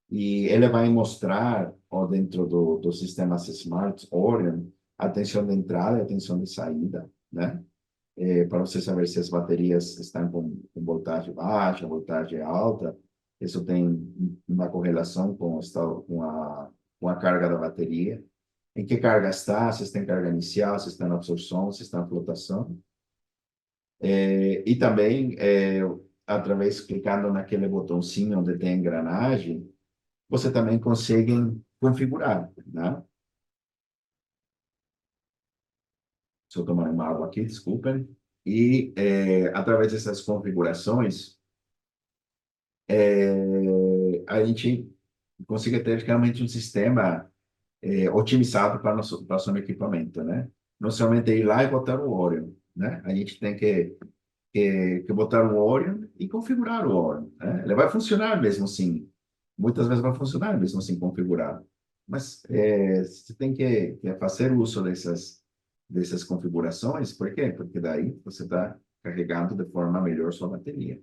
E ele vai mostrar, ó, dentro do sistema Smart Orion, a tensão de entrada e a tensão de saída, né? Para você saber se as baterias estão com voltagem baixa, voltagem alta. Isso tem uma correlação com a carga da bateria. Em que carga está, se está em carga inicial, se está na absorção, se está na flotação. E também, através, clicando naquele botãozinho onde tem a engrenagem, você também consegue configurar, né? Deixa eu tomar uma água aqui, desculpem. E, através dessas configurações, a gente consiga ter realmente um sistema otimizado para nosso equipamento, né? Não somente ir lá e botar o Orion, né? A gente tem que botar o Orion e configurar o Orion, né? Ele vai funcionar mesmo assim. Muitas vezes vai funcionar mesmo assim configurado. Mas você tem que fazer uso dessas configurações. Por quê? Porque daí você está carregando de forma melhor sua bateria.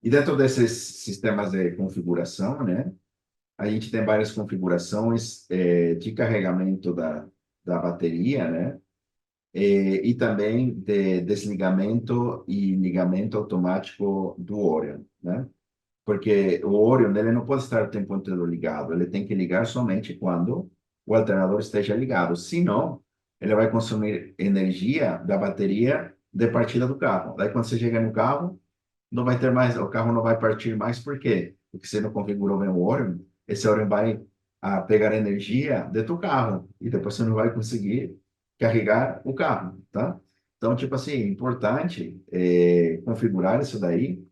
E dentro desses sistemas de configuração, né, a gente tem várias configurações de carregamento da bateria, né, e também de desligamento e ligamento automático do Orion, né? Porque o Orion, ele não pode estar o tempo inteiro ligado, ele tem que ligar somente quando o alternador esteja ligado. Senão, ele vai consumir energia da bateria de partida do carro. Daí, quando você chega no carro, não vai ter mais, o carro não vai partir mais, por quê? Porque você não configurou bem o Orion, esse Orion vai pegar energia do teu carro, e depois você não vai conseguir carregar o carro, tá? Então, tipo assim, é importante configurar isso daí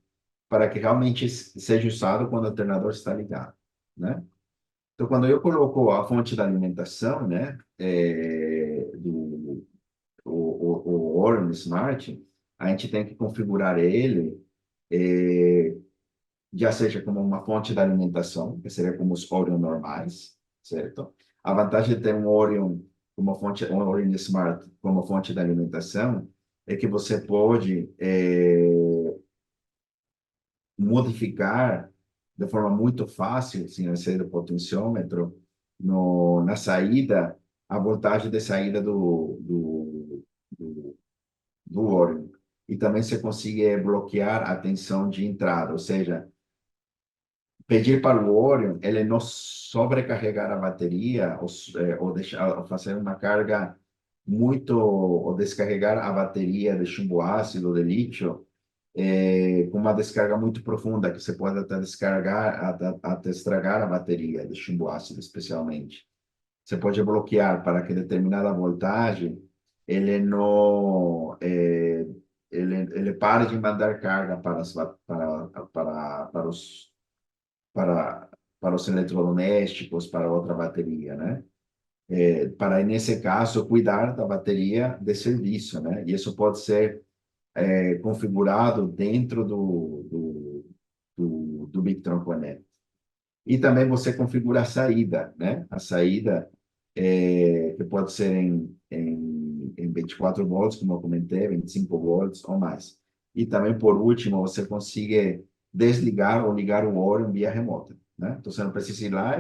para que realmente seja usado quando o alternador está ligado, né? Então, quando eu coloco a fonte da alimentação, né, o Orion Smart, a gente tem que configurar ele é, já seja como uma fonte de alimentação, que seria como os Orion normais, certo? A vantagem de ter um Orion um Orion Smart como fonte de alimentação é que você pode modificar de forma muito fácil, sem ser o potenciômetro, na saída, a voltagem de saída do Orion. e também você consegue bloquear a tensão de entrada, ou seja, pedir para o Orion ele não sobrecarregar a bateria ou deixar, ou fazer uma carga muito, ou descarregar a bateria de chumbo ácido, de lítio, com uma descarga muito profunda, que você pode até descarregar, até estragar a bateria de chumbo ácido, especialmente. Você pode bloquear para que determinada voltagem ele não ele pare de mandar carga para os para, para os eletrodomésticos, para outra bateria, né? Para, nesse caso, cuidar da bateria de serviço, né? E isso pode ser configurado dentro do Victron Connect. E também você configura a saída, né? A saída que pode ser em 24 volts, como eu comentei, 25 volts ou mais. E também, por último, você consegue desligar ou ligar o Orion via remota, né? Então, você não precisa ir lá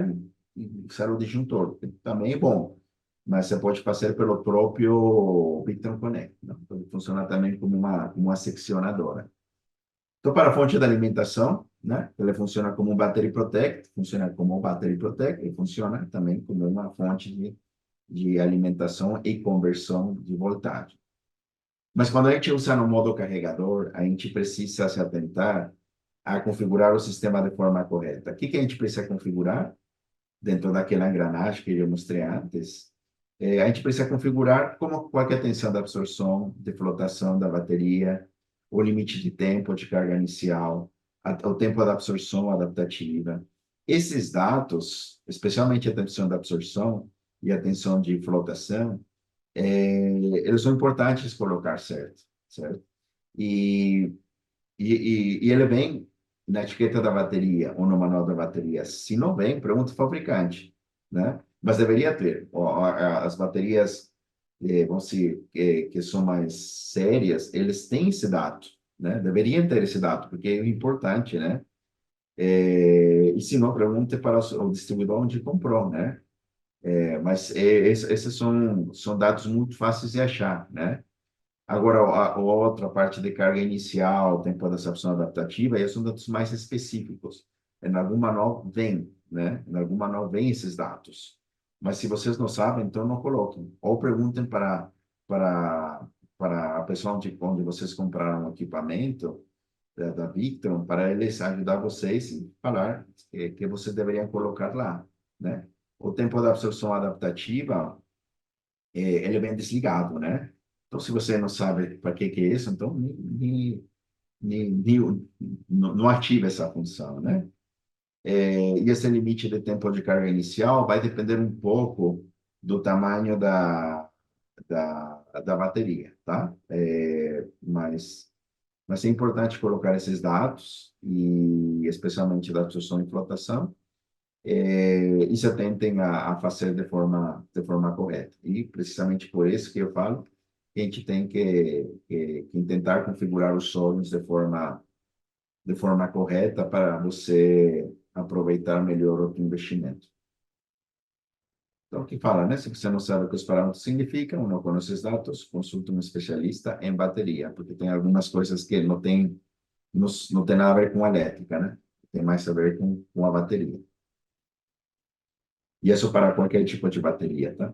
e usar o disjuntor, que também é bom, mas você pode fazer pelo próprio Victron Connect, né? Pode funcionar também como uma seccionadora. Então, para a fonte de alimentação, né, ele funciona como um battery protect, funciona como um battery protect e funciona também como uma fonte de alimentação e conversão de voltagem. Mas quando a gente usa no modo carregador, a gente precisa se atentar a configurar o sistema de forma correta. O que a gente precisa configurar dentro daquela engrenagem que eu mostrei antes? A gente precisa configurar qual é a tensão da absorção, de flotação da bateria, o limite de tempo de carga inicial, o tempo da absorção adaptativa. Esses dados, especialmente a tensão da absorção e a tensão de flotação, eles são importantes colocar certo, certo? E, e ele vem na etiqueta da bateria ou no manual da bateria. Se não vem, pergunta o fabricante, né? Mas deveria ter. As baterias, vamos dizer, que são mais sérias, eles têm esse dado, né? Deveriam ter esse dado, porque é importante, né? E se não, pergunte para o distribuidor onde comprou, né? Mas esses são dados muito fáceis de achar, né? Agora, a outra parte de carga inicial, tempo de adaptação adaptativa, aí são dados mais específicos. Em algum manual vem, né? Em algum manual vem esses dados. Mas se vocês não sabem, então não coloquem. Ou perguntem para, para a pessoa onde vocês compraram o equipamento da Victron, para eles ajudar vocês e falar que vocês deveriam colocar lá, né? O tempo da absorção adaptativa, ele vem desligado, né? Então, se você não sabe para que é isso, então não ativa essa função, né? E esse limite de tempo de carga inicial vai depender um pouco do tamanho da bateria, tá? Mas é importante colocar esses dados, e especialmente da absorção e flotação, e se atentem a fazer de forma correta. E precisamente por isso que eu falo que a gente tem que tentar configurar os sonhos de forma correta para você aproveitar melhor o investimento. Então, o que fala, né? Se você não sabe o que os parâmetros significam, não conhece os dados, consulte um especialista em bateria, porque tem algumas coisas que não tem nada a ver com a elétrica, né? Tem mais a ver com a bateria. E isso para qualquer tipo de bateria, tá?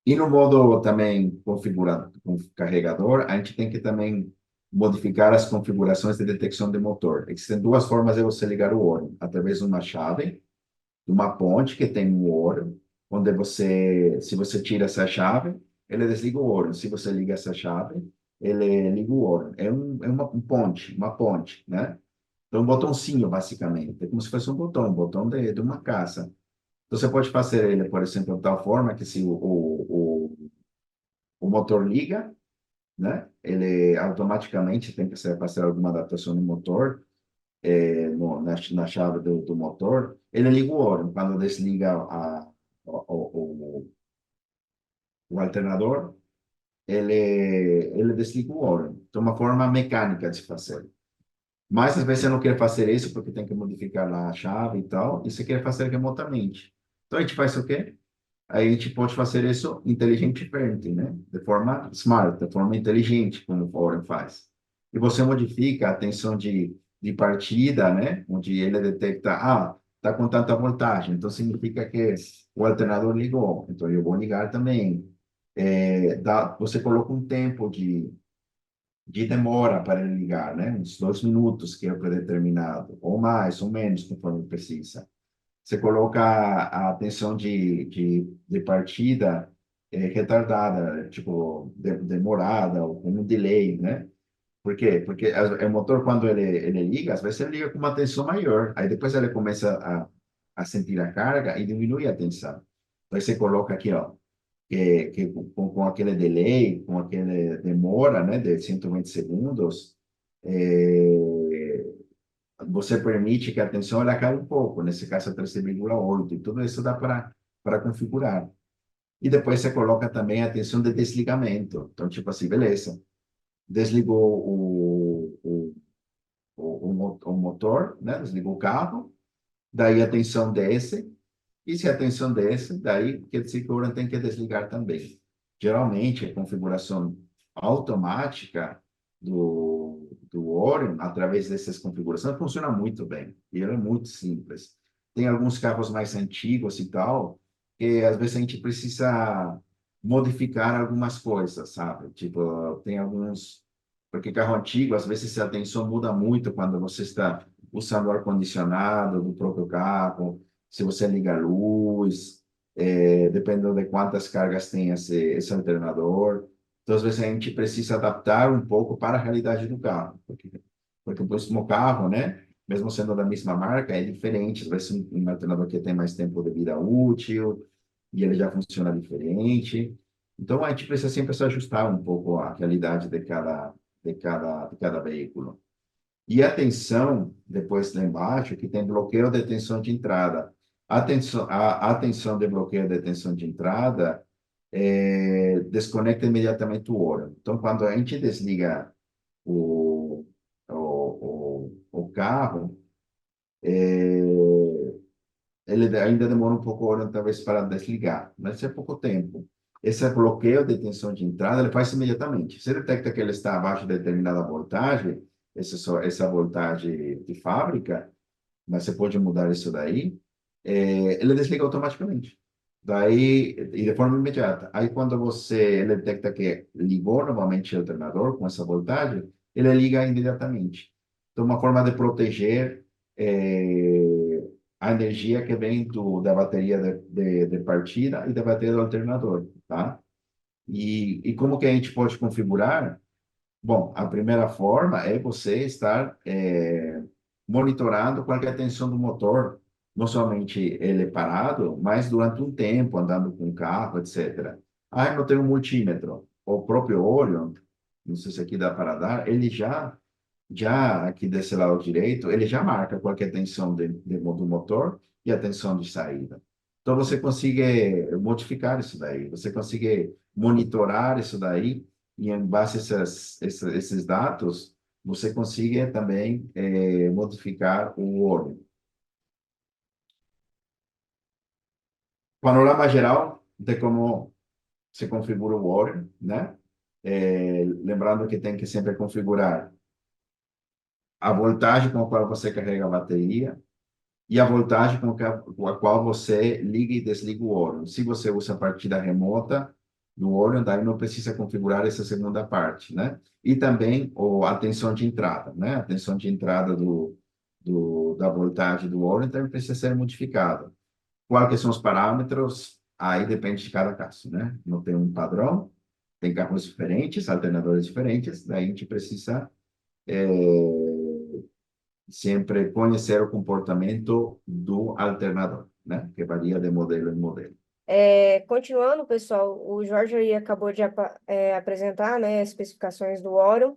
E no modo também configurado com carregador, a gente tem que também modificar as configurações de detecção de motor. Existem duas formas de você ligar o Orion, através de uma chave, de uma ponte que tem um Orion, onde se você tira essa chave, ele desliga o Orion. Se você liga essa chave, ele liga o Orion. É uma ponte, né? Então, um botãozinho, basicamente. É como se fosse um botão de uma casa. Então, você pode fazer ele, por exemplo, de tal forma que se o motor liga, né? Ele automaticamente tem que fazer alguma adaptação no motor, na chave do motor. Ele liga o Orion. Quando desliga o alternador, ele desliga o Orion. Então, uma forma mecânica de se fazer. Mas às vezes você não quer fazer isso porque tem que modificar lá a chave e tal, e você quer fazer remotamente. Então a gente faz o quê? aí a gente pode fazer isso inteligentemente, né? De forma smart, de forma inteligente, como o Warren faz. E você modifica a tensão de partida, né? Onde ele detecta, está com tanta voltagem, então significa que o alternador ligou, então eu vou ligar também. Você coloca um tempo de demora para ele ligar, né? Uns 2 minutos, que é o predeterminado, ou mais, ou menos, conforme precisa. Você coloca a tensão de partida retardada, tipo, demorada, ou com um delay, né? Por quê? Porque o motor, quando ele liga, às vezes ele liga com uma tensão maior, aí depois ele começa a sentir a carga e diminui a tensão. Então você coloca aqui, ó, que com aquele delay, com aquele demora, né, de 120 segundos, é, você permite que a tensão ela caia um pouco, nesse caso a 13,8, e tudo isso dá para configurar. E depois você coloca também a tensão de desligamento. Então, tipo assim, beleza, desligou o motor, né, desligou o carro, daí a tensão desce, e se a tensão desce, daí quer dizer que o Oran tem que desligar também. Geralmente, a configuração automática do Orion, através dessas configurações, funciona muito bem. E ela é muito simples. Tem alguns carros mais antigos e tal, que às vezes a gente precisa modificar algumas coisas, sabe? Tipo, tem alguns... Porque carro antigo, às vezes a tensão muda muito quando você está usando o ar-condicionado do próprio carro, se você liga a luz, dependendo de quantas cargas tem esse alternador. Então, às vezes, a gente precisa adaptar um pouco para a realidade do carro, porque o mesmo carro, né, mesmo sendo da mesma marca, é diferente. Às vezes, um alternador que tem mais tempo de vida útil, e ele já funciona diferente. Então, a gente precisa sempre se ajustar um pouco à realidade de cada veículo. E atenção, depois lá embaixo, que tem bloqueio de tensão de entrada. A tensão de bloqueio de tensão de entrada desconecta imediatamente o óleo. Então, quando a gente desliga o carro, ele ainda demora um pouco, talvez, para desligar, mas é pouco tempo. Esse bloqueio de tensão de entrada, ele faz imediatamente. Se detecta que ele está abaixo de determinada voltagem, essa voltagem de fábrica, mas você pode mudar isso daí, ele desliga automaticamente. Daí, e de forma imediata. Aí, quando ele detecta que ligou novamente o alternador com essa voltagem, ele liga imediatamente. Então, uma forma de proteger a energia que vem da bateria de partida e da bateria do alternador, tá? E como que a gente pode configurar? Bom, a primeira forma é você estar monitorando qual que é a tensão do motor, não somente ele parado, mas durante um tempo, andando com o carro, etc. Ah, eu não tenho um multímetro. O próprio Orion, não sei se aqui dá para dar, ele já aqui desse lado direito, ele já marca qual que é a tensão do motor e a tensão de saída. Então, você consegue modificar isso daí, você consegue monitorar isso daí, e em base a esses dados, você consegue também modificar o óleo. Panorama geral de como se configura o óleo, né? Lembrando que tem que sempre configurar a voltagem com a qual você carrega a bateria, e a voltagem com a qual você liga e desliga o Orion. Se você usa a partida remota do Orion, daí não precisa configurar essa segunda parte, né? E também a tensão de entrada, né? A tensão de entrada da voltagem do Orion também precisa ser modificada. Quais que são os parâmetros? Aí depende de cada caso, né? Não tem um padrão, tem carros diferentes, alternadores diferentes, daí a gente precisa sempre conhecer o comportamento do alternador, né? Que varia de modelo em modelo. Continuando, pessoal, o Jorge aí acabou de apresentar, né, as especificações do Orion.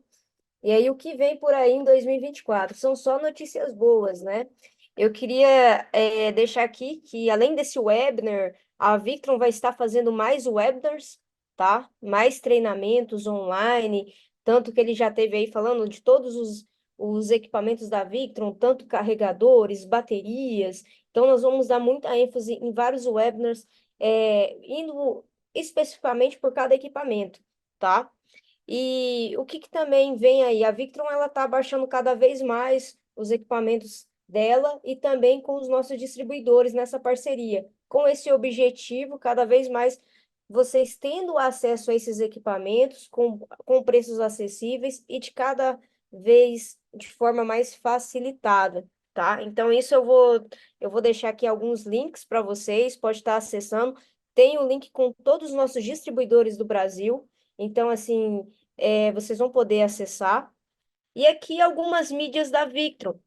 E aí, o que vem por aí em 2024? São só notícias boas, né? Eu queria deixar aqui que, além desse webinar, a Victron vai estar fazendo mais webinars, tá? Mais treinamentos online, tanto que ele já teve aí falando de todos os equipamentos da Victron, tanto carregadores, baterias. Então, nós vamos dar muita ênfase em vários webinars indo especificamente por cada equipamento, tá? E o que, que também vem aí? A Victron ela está abaixando cada vez mais os equipamentos dela e também com os nossos distribuidores nessa parceria. Com esse objetivo, cada vez mais vocês tendo acesso a esses equipamentos com preços acessíveis e de cada vez de forma mais facilitada, tá? Então, isso eu vou deixar aqui alguns links para vocês, pode estar acessando. Tem o link com todos os nossos distribuidores do Brasil. Então, assim, vocês vão poder acessar. E aqui algumas mídias da Victron,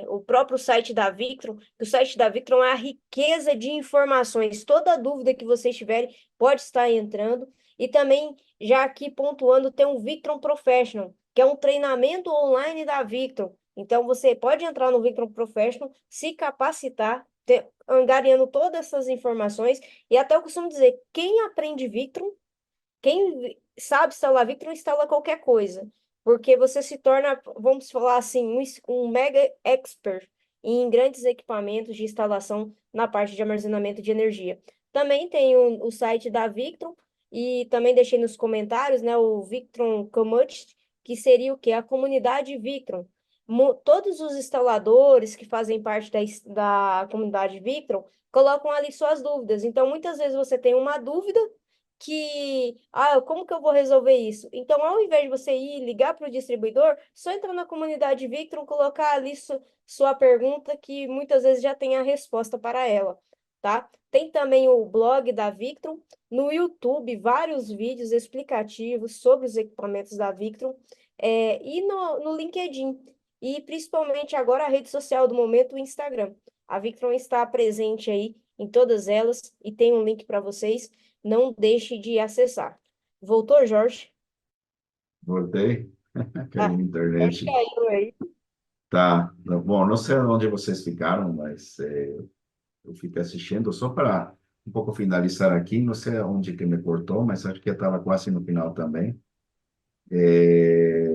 o próprio site da Victron, que o site da Victron é a riqueza de informações. Toda dúvida que vocês tiverem pode estar entrando. E também, já aqui pontuando, tem um Victron Professional, que é um treinamento online da Victron. Então, você pode entrar no Victron Professional, se capacitar, angariando todas essas informações. E até eu costumo dizer, quem aprende Victron, quem sabe instalar Victron, instala qualquer coisa, porque você se torna, vamos falar assim, um mega expert em grandes equipamentos de instalação na parte de armazenamento de energia. Também tem o site da Victron, e também deixei nos comentários, né, o Victron Community, que seria o quê? A comunidade Victron. Todos os instaladores que fazem parte da comunidade Victron colocam ali suas dúvidas. Então, muitas vezes você tem uma dúvida como que eu vou resolver isso? Então, ao invés de você ir ligar para o distribuidor, só entra na comunidade Victron, colocar ali sua pergunta, que muitas vezes já tem a resposta para ela, tá? Tem também o blog da Victron, no YouTube, vários vídeos explicativos sobre os equipamentos da Victron, e no LinkedIn, e principalmente agora a rede social do momento, o Instagram. A Victron está presente aí em todas elas, e tem um link para vocês, não deixe de acessar. Voltou, Jorge? Voltei. Caiu Ah, na Jorge internet. caiu aí. Tá. Bom, não sei onde vocês ficaram, mas eu fiquei assistindo só para um pouco finalizar aqui. Não sei onde que me cortou, mas acho que estava quase no final também. É,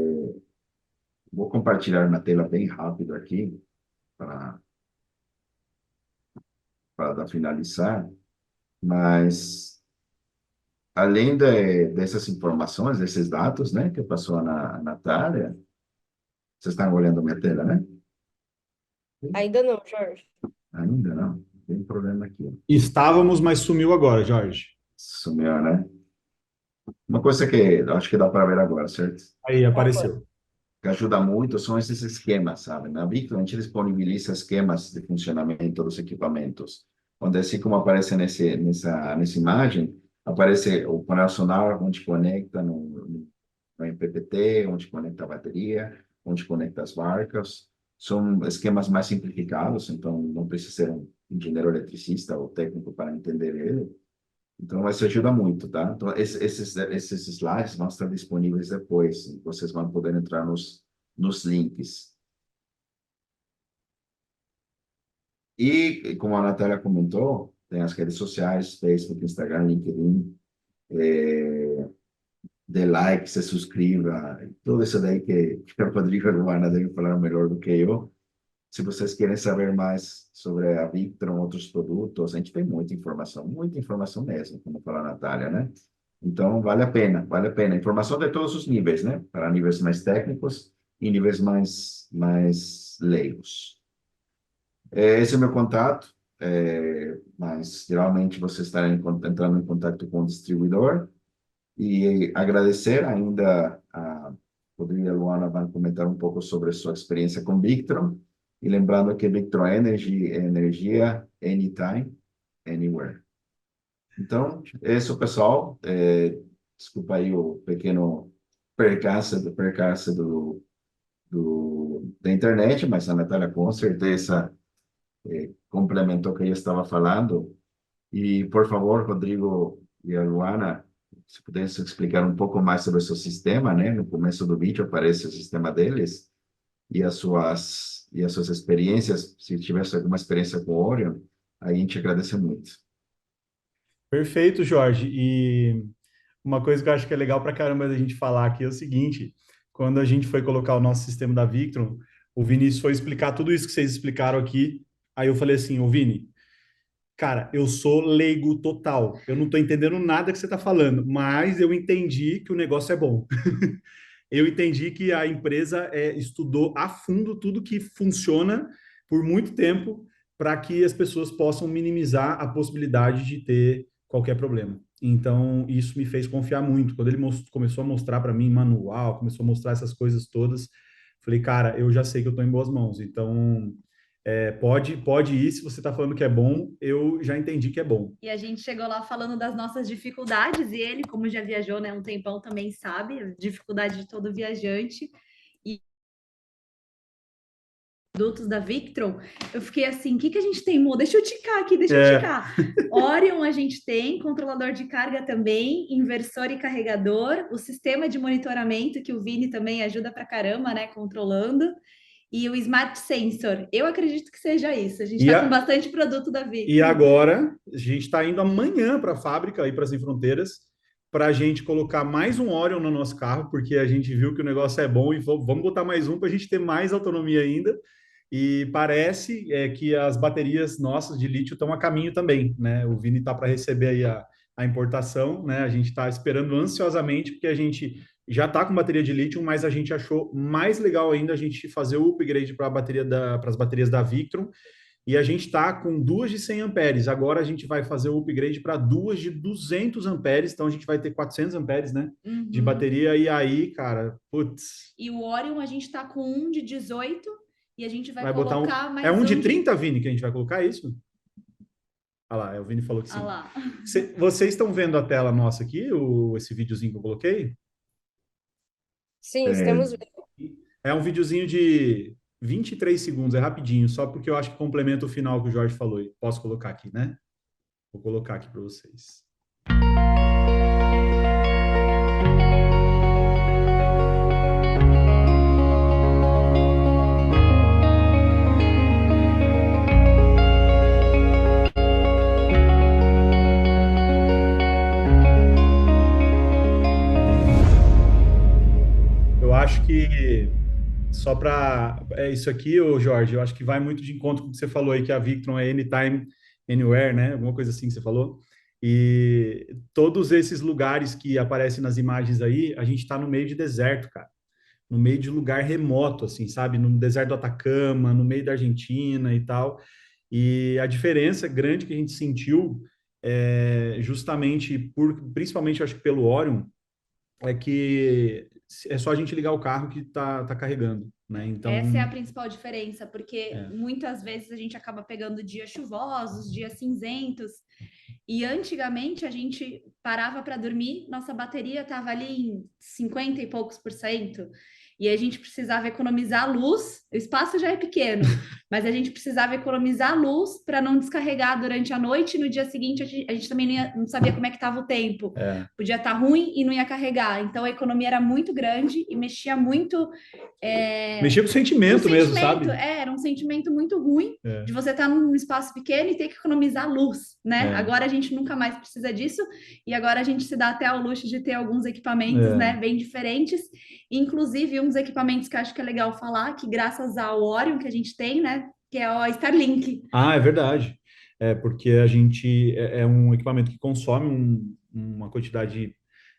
vou compartilhar na tela bem rápido aqui para finalizar. Mas além dessas informações, desses dados, né, que passou a Natália, vocês estão olhando minha tela, né? Ainda não, Jorge. Ainda não. Tem problema aqui. Estávamos, mas sumiu agora, Jorge. Sumiu, né? Uma coisa que eu acho que dá para ver agora, certo? Aí Opa, apareceu. Que ajuda muito são esses esquemas, sabe? Na Victron, a gente disponibiliza esquemas de funcionamento dos equipamentos, onde assim como aparece nessa imagem, aparece o painel solar, onde conecta no MPPT, onde conecta a bateria, onde conecta as barcas. São esquemas mais simplificados, então não precisa ser um engenheiro eletricista ou técnico para entender ele. Então, isso ajuda muito, tá? Então, esses slides vão estar disponíveis depois. Vocês vão poder entrar nos links. E, como a Natália comentou, tem as redes sociais, Facebook, Instagram, LinkedIn. Dê like, se suscreva, tudo isso daí que a Rodrigo e a Luana devem falar melhor do que eu. Se vocês querem saber mais sobre a Victron, outros produtos, a gente tem muita informação mesmo, como fala a Natália, né? Então, vale a pena, vale a pena. Informação de todos os níveis, né? Para níveis mais técnicos e níveis mais leigos. Esse é o meu contato, mas geralmente você estará entrando em contato com o distribuidor e agradecer ainda a Rodrigo e a Luana vão comentar um pouco sobre a sua experiência com Victron. E lembrando que Victron Energy é energia anytime, anywhere. Então, é isso, pessoal. Desculpa aí o pequeno percance da internet, mas a Natália com certeza complementou o que eu estava falando. E, por favor, Rodrigo e a Luana, se pudesse explicar um pouco mais sobre o seu sistema, né? No começo do vídeo aparece o sistema deles e as suas experiências, se tivesse alguma experiência com o Orion, aí a gente agradece muito. Perfeito, Jorge. E uma coisa que eu acho que é legal pra caramba da gente falar aqui é o seguinte: quando a gente foi colocar o nosso sistema da Victron, o Vinícius foi explicar tudo isso que vocês explicaram aqui. Aí eu falei assim, ô Vini, Cara, eu sou leigo total. Eu não estou entendendo nada que você está falando, mas eu entendi que o negócio é bom. Eu entendi que a empresa estudou a fundo tudo que funciona por muito tempo para que as pessoas possam minimizar a possibilidade de ter qualquer problema. Então, isso me fez confiar muito. Quando ele começou a mostrar para mim manual, começou a mostrar essas coisas todas, falei, cara, eu já sei que eu estou em boas mãos. Então, pode ir. Se você está falando que é bom, eu já entendi que é bom. E a gente chegou lá falando das nossas dificuldades, e ele, como já viajou, né, um tempão, também sabe a dificuldade de todo viajante. E produtos da Victron, eu fiquei assim, o que a gente tem, Mo? Deixa eu ticar aqui, deixa eu ticar. Orion a gente tem, controlador de carga também, inversor e carregador, o sistema de monitoramento, que o Vini também ajuda pra caramba, né, controlando, e o Smart Sensor. Eu acredito que seja isso. A gente está com bastante produto da Victron. E agora, a gente está indo amanhã para a fábrica, aí para Sem Fronteiras, para a gente colocar mais um Orion no nosso carro, porque a gente viu que o negócio é bom e vamos botar mais um para a gente ter mais autonomia ainda. E parece que as baterias nossas de lítio estão a caminho também, né? O Vini está para receber aí a importação, né? A gente está esperando ansiosamente, porque a gente já está com bateria de lítio, mas a gente achou mais legal ainda a gente fazer o upgrade para as baterias da Victron. E a gente está com duas de 100 amperes. Agora a gente vai fazer o upgrade para duas de 200 amperes. Então a gente vai ter 400 amperes, né? De bateria. E aí, cara, putz. E o Orion a gente está com um de 18 e a gente vai botar colocar mais É um de 30, Vini, que a gente vai colocar, é isso? Ah lá, o Vini falou que sim. Ah lá. Vocês estão vendo a tela nossa aqui, esse videozinho que eu coloquei? Sim, estamos vendo. É um videozinho de 23 segundos, é rapidinho, só porque eu acho que complementa o final que o Jorge falou. Posso colocar aqui, né? Vou colocar aqui para vocês. Eu acho que só para isso aqui, ô Jorge, eu acho que vai muito de encontro com o que você falou aí, que a Victron é anytime, anywhere, né? Alguma coisa assim que você falou. E todos esses lugares que aparecem nas imagens aí, a gente está no meio de deserto, cara. No meio de lugar remoto, assim, sabe? No deserto do Atacama, no meio da Argentina e tal. E a diferença grande que a gente sentiu, justamente principalmente, acho que pelo Orion, é que é só a gente ligar o carro que tá carregando, né? Então, essa é a principal diferença, porque muitas vezes a gente acaba pegando dias chuvosos, dias cinzentos, e antigamente a gente parava para dormir, nossa bateria estava ali em 50 e poucos por cento, e a gente precisava economizar luz, o espaço já é pequeno, mas a gente precisava economizar luz para não descarregar durante a noite, e no dia seguinte a gente também não sabia como é que estava o tempo, podia estar ruim e não ia carregar, então a economia era muito grande e mexia muito... mexia com o sentimento mesmo, sabe? Era um sentimento muito ruim de você estar num espaço pequeno e ter que economizar luz, né? Agora a gente nunca mais precisa disso, e agora a gente se dá até ao luxo de ter alguns equipamentos, né, bem diferentes, inclusive um dos equipamentos que eu acho que é legal falar, que graças ao Orion que a gente tem, né, que é o Starlink. Ah, é verdade. Porque a gente é um equipamento que consome uma quantidade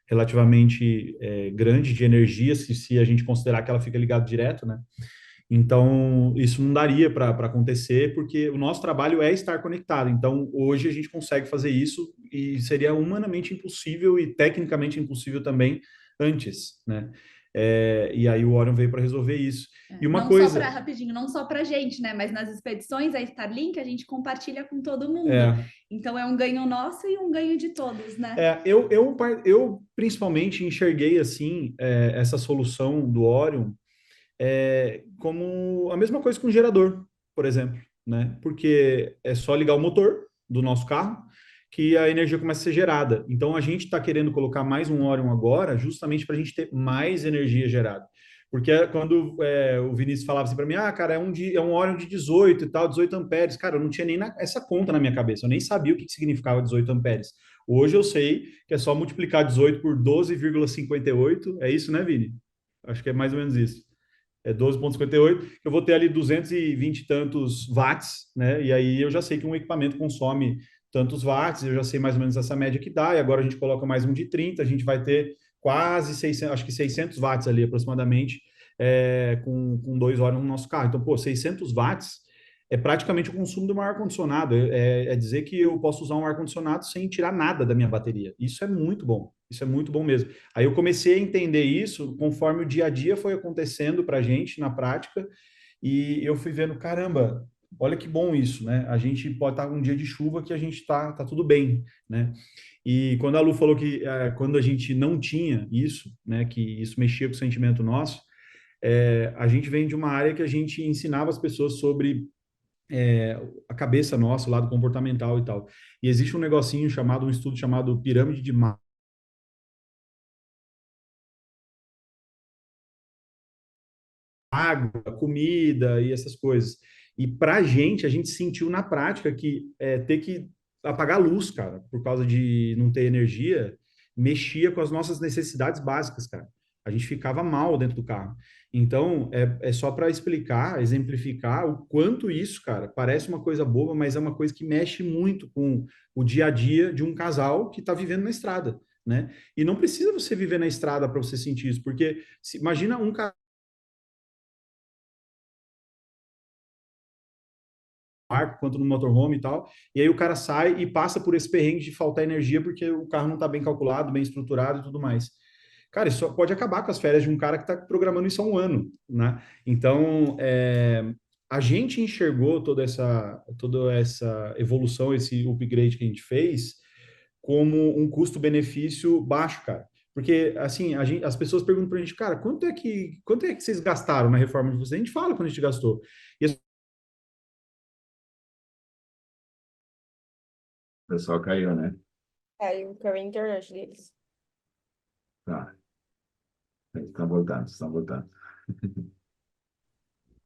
relativamente grande de energia, se a gente considerar que ela fica ligada direto, né? Então, isso não daria para acontecer, porque o nosso trabalho é estar conectado. Então, hoje a gente consegue fazer isso e seria humanamente impossível e tecnicamente impossível também antes, né? E aí o Orion veio para resolver isso. E uma não coisa... só para rapidinho, não só para gente, né? Mas nas expedições, a Starlink, a gente compartilha com todo mundo. Então, é um ganho nosso e um ganho de todos, né? Eu principalmente enxerguei, assim, essa solução do Orion como a mesma coisa que um gerador, por exemplo, né? Porque é só ligar o motor do nosso carro que a energia começa a ser gerada. Então, a gente está querendo colocar mais um Orion agora justamente para a gente ter mais energia gerada. Porque quando o Vinícius falava assim para mim, cara, é um Orion de 18 e tal, 18 amperes. Cara, eu não tinha nem essa conta na minha cabeça, eu nem sabia o que significava 18 amperes. Hoje eu sei que é só multiplicar 18 por 12,58, é isso, né, Vini? Acho que é mais ou menos isso. é 12,58, eu vou ter ali 220 e tantos watts, né? E aí eu já sei que um equipamento consome tantos watts, eu já sei mais ou menos essa média que dá, e agora a gente coloca mais um de 30, a gente vai ter quase 600, acho que 600 watts ali aproximadamente, com 2 horas no nosso carro. Então, pô, 600 watts é praticamente o consumo de um ar-condicionado. É dizer que eu posso usar um ar-condicionado sem tirar nada da minha bateria. Isso é muito bom. Isso é muito bom mesmo. Aí eu comecei a entender isso conforme o dia a dia foi acontecendo para a gente na prática, e eu fui vendo, caramba, olha que bom isso, né? A gente pode estar um dia de chuva que a gente tá tudo bem, né? E quando a Lu falou que quando a gente não tinha isso, né, que isso mexia com o sentimento nosso, a gente vem de uma área que a gente ensinava as pessoas sobre a cabeça nossa, o lado comportamental e tal. E existe um negocinho chamado, um estudo chamado pirâmide de água, comida e essas coisas. E para a gente sentiu na prática que ter que apagar a luz, cara, por causa de não ter energia, mexia com as nossas necessidades básicas, cara. A gente ficava mal dentro do carro. Então, é só para explicar, exemplificar o quanto isso, cara, parece uma coisa boba, mas é uma coisa que mexe muito com o dia a dia de um casal que está vivendo na estrada, né? E não precisa você viver na estrada para você sentir isso, porque imagina um barco quanto no motorhome e tal. E aí o cara sai e passa por esse perrengue de faltar energia porque o carro não está bem calculado, bem estruturado e tudo mais. Cara, isso pode acabar com as férias de um cara que está programando isso há um ano, né? Então, a gente enxergou toda essa evolução, esse upgrade que a gente fez, como um custo-benefício baixo, cara. Porque, assim, as pessoas perguntam pra gente, cara, quanto é que vocês gastaram na reforma de vocês? A gente fala quando a gente gastou. E as O pessoal caiu, né? Caiu a internet deles. Tá. Estão voltando, estão voltando.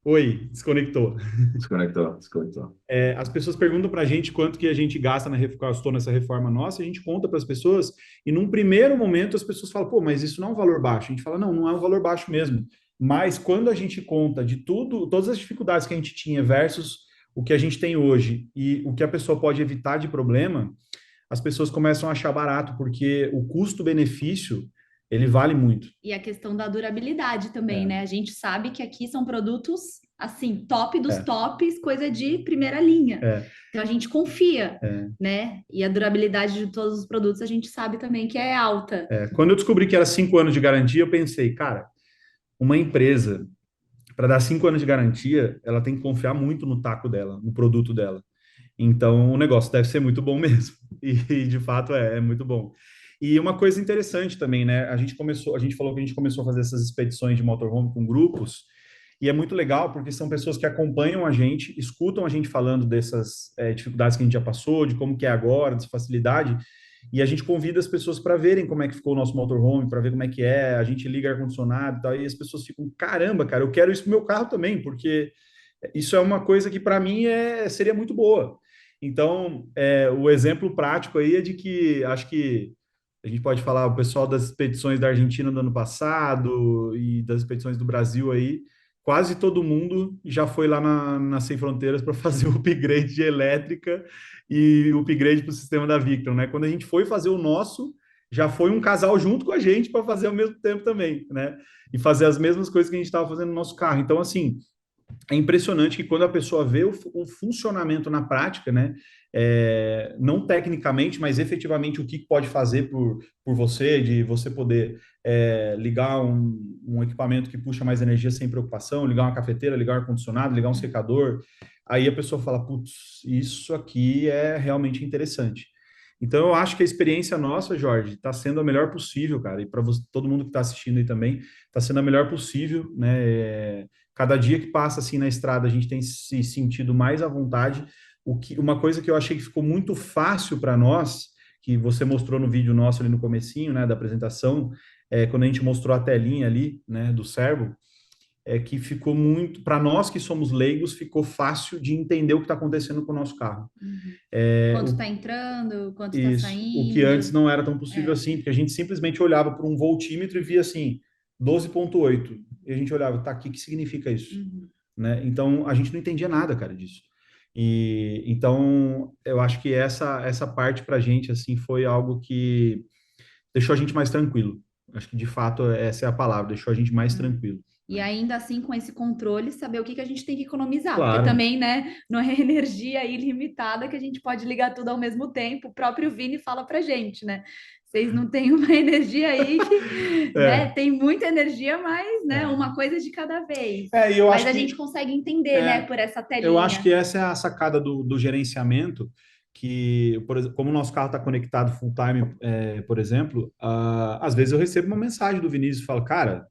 Oi, desconectou. Desconectou, desconectou. As pessoas perguntam para a gente quanto que a gente gasta gastou nessa reforma nossa, a gente conta para as pessoas, e num primeiro momento as pessoas falam, pô, mas isso não é um valor baixo. A gente fala, não, não é um valor baixo mesmo. Mas quando a gente conta de tudo, todas as dificuldades que a gente tinha versus o que a gente tem hoje e o que a pessoa pode evitar de problema, as pessoas começam a achar barato, porque o custo-benefício, ele vale muito. E a questão da durabilidade também, É. né? A gente sabe que aqui são produtos, assim, top dos É. tops, coisa de primeira linha. É. Então a gente confia, É. né? E a durabilidade de todos os produtos a gente sabe também que é alta. Quando eu descobri que era 5 anos de garantia, eu pensei, cara, uma empresa, para dar 5 anos de garantia, ela tem que confiar muito no taco dela, no produto dela. Então, o negócio deve ser muito bom mesmo. E de fato é muito bom. E uma coisa interessante também, né? A gente falou que a gente começou a fazer essas expedições de motorhome com grupos, e é muito legal porque são pessoas que acompanham a gente, escutam a gente falando dessas dificuldades que a gente já passou, de como que é agora, dessa facilidade, e a gente convida as pessoas para verem como é que ficou o nosso motorhome, para ver como é que é, a gente liga ar-condicionado e tal, e as pessoas ficam, caramba, cara, eu quero isso pro meu carro também, porque isso é uma coisa que para mim seria muito boa. Então, o exemplo prático aí é de que acho que a gente pode falar o pessoal das expedições da Argentina do ano passado e das expedições do Brasil aí, quase todo mundo já foi lá na Sem Fronteiras para fazer o upgrade de elétrica e o upgrade para o sistema da Victron, né? Quando a gente foi fazer o nosso, já foi um casal junto com a gente para fazer ao mesmo tempo também, né? E fazer as mesmas coisas que a gente estava fazendo no nosso carro. Então, assim, é impressionante que quando a pessoa vê o funcionamento na prática, né, não tecnicamente, mas efetivamente o que pode fazer por você, de você poder ligar um equipamento que puxa mais energia sem preocupação, ligar uma cafeteira, ligar um ar-condicionado, ligar um secador, aí a pessoa fala, putz, isso aqui é realmente interessante. Então, eu acho que a experiência nossa, Jorge, está sendo a melhor possível, cara, e para todo mundo que está assistindo aí também, está sendo a melhor possível, né? Cada dia que passa assim na estrada, a gente tem se sentido mais à vontade. Uma coisa que eu achei que ficou muito fácil para nós, que você mostrou no vídeo nosso ali no comecinho, né, da apresentação, quando a gente mostrou a telinha ali, né, do servo, que ficou muito, para nós que somos leigos, ficou fácil de entender o que está acontecendo com o nosso carro. Quanto está entrando, quanto está Isso, o que saindo. antes não era tão possível assim, porque a gente simplesmente olhava para um voltímetro e via assim, 12,8. E a gente olhava, tá, o que significa isso? Uhum. Né? Então, a gente não entendia nada, cara, disso. E então, eu acho que essa parte pra gente, assim, foi algo que deixou a gente mais tranquilo. Acho que, de fato, essa é a palavra, deixou a gente mais tranquilo. E ainda assim, com esse controle, saber o que que a gente tem que economizar. Porque Claro. também, né, não é energia ilimitada que a gente pode ligar tudo ao mesmo tempo. O próprio Vini fala pra gente, né? Vocês não têm uma energia aí que, né, tem muita energia, mas, né, uma coisa de cada vez. E eu Mas acho a que gente consegue entender, né, por essa telinha. eu acho que essa é a sacada do gerenciamento, que, por exemplo, como o nosso carro está conectado full time, por exemplo, às vezes eu recebo uma mensagem do Vinícius e falo, cara,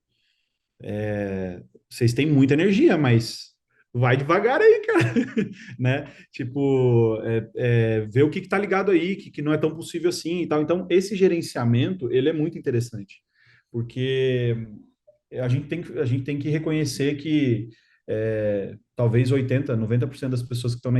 vocês têm muita energia, mas vai devagar aí, cara, né? Tipo, ver o que está ligado aí, que não é tão possível assim e tal. Então, esse gerenciamento, ele é muito interessante, porque a gente tem que reconhecer que talvez 80, 90% das pessoas que estão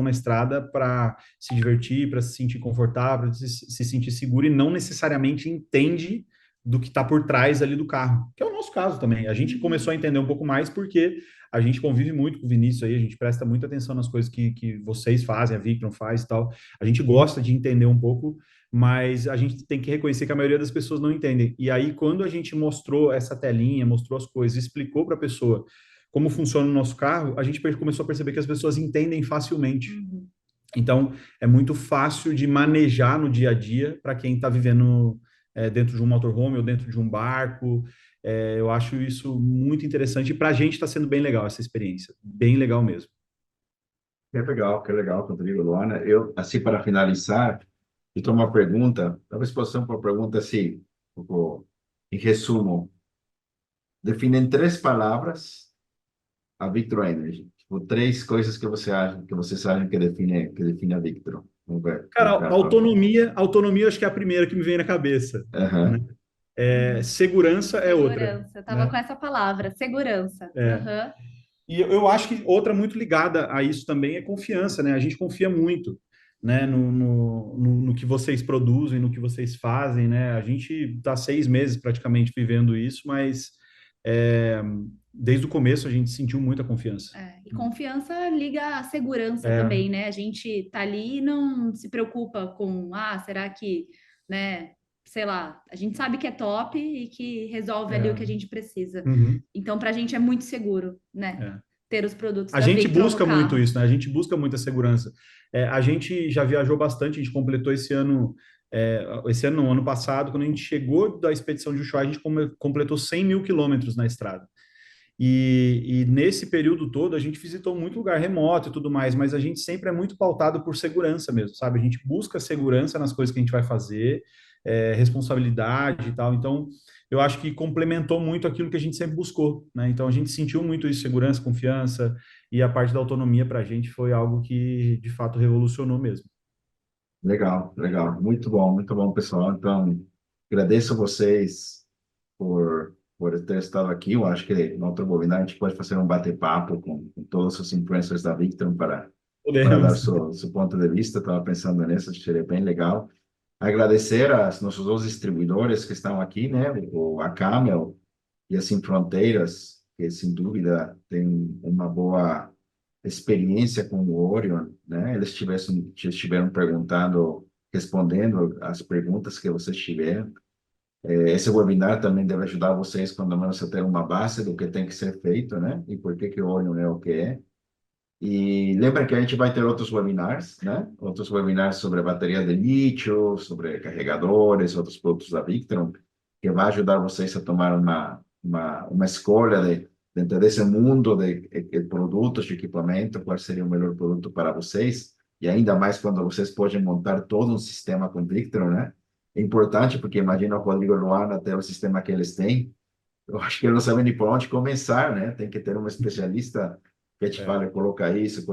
na estrada para se divertir, para se sentir confortável, para se sentir seguro e não necessariamente entende do que está por trás ali do carro, que é o nosso caso também. A gente começou a entender um pouco mais porque a gente convive muito com o Vinícius aí, a gente presta muita atenção nas coisas que vocês fazem, a Victron faz e tal. A gente gosta de entender um pouco, mas a gente tem que reconhecer que a maioria das pessoas não entendem. E aí, quando a gente mostrou essa telinha, mostrou as coisas, explicou para a pessoa como funciona o nosso carro, a gente começou a perceber que as pessoas entendem facilmente. Então, é muito fácil de manejar no dia a dia para quem está vivendo dentro de um motorhome ou dentro de um barco. Eu acho isso muito interessante e para a gente está sendo bem legal essa experiência, bem legal mesmo. Que legal, Rodrigo, Luana. Eu, assim, para finalizar, eu tenho uma pergunta, talvez possa ser uma pergunta assim, um pouco, em resumo, define em 3 palavras a Victron Energy. Tipo, 3 coisas que você acha, que vocês acham que define a Victron. Vamos ver. Cara, Colocar a autonomia acho que é a primeira que me vem na cabeça, né? Aham. Segurança é outra, Segurança. Eu tava né? com essa palavra, segurança. Aham. E eu acho que outra muito ligada a isso também é confiança, né? A gente confia muito, né, no que vocês produzem, no que vocês fazem, né? A gente está 6 meses praticamente vivendo isso, mas é, desde o começo a gente sentiu muita confiança. E confiança liga à segurança É. também, né? A gente tá ali e não se preocupa com, será que, né? Sei lá, a gente sabe que é top e que resolve ali o que a gente precisa. Uhum. Então, pra gente é muito seguro, né? Ter os produtos A da gente Victron busca no carro. muito isso, né? A gente busca muita segurança. A gente já viajou bastante, a gente completou esse ano, não, ano passado, quando a gente chegou da expedição de Ushuaia, a gente completou 100 mil quilômetros na estrada. E nesse período todo, a gente visitou muito lugar remoto e tudo mais, mas a gente sempre é muito pautado por segurança mesmo, sabe? A gente busca segurança nas coisas que a gente vai fazer, responsabilidade e tal. Então, eu acho que complementou muito aquilo que a gente sempre buscou, né? Então, a gente sentiu muito isso, segurança, confiança, e a parte da autonomia para a gente foi algo que, de fato, revolucionou mesmo. Legal, legal. Muito bom, pessoal. Então, agradeço a vocês por ter estado aqui. Eu acho que no outro webinar a gente pode fazer um bate-papo com todos os influencers da Victron para dar Podemos. seu ponto de vista. Estava pensando nisso, acho que seria bem legal. Agradecer aos nossos 2 distribuidores que estão aqui, né? A Camel e a Sem Fronteiras, que sem dúvida tem uma boa experiência com o Orion, né? Eles estiveram perguntando, respondendo as perguntas que vocês tiveram. Esse webinar também deve ajudar vocês, quando menos, a ter uma base do que tem que ser feito, né? E por que o Orion é o que é. E lembra que a gente vai ter outros webinars, né? Outros webinars sobre bateria de lítio, sobre carregadores, outros produtos da Victron, que vai ajudar vocês a tomar uma escolha dentro desse mundo de produtos, de equipamento, qual seria o melhor produto para vocês. E ainda mais quando vocês podem montar todo um sistema com Victron, né? É importante porque imagina o Rodrigo e Luana ter o sistema que eles têm. Eu acho que eles não sabem nem por onde começar, né? Tem que ter um especialista que te fala, coloca isso,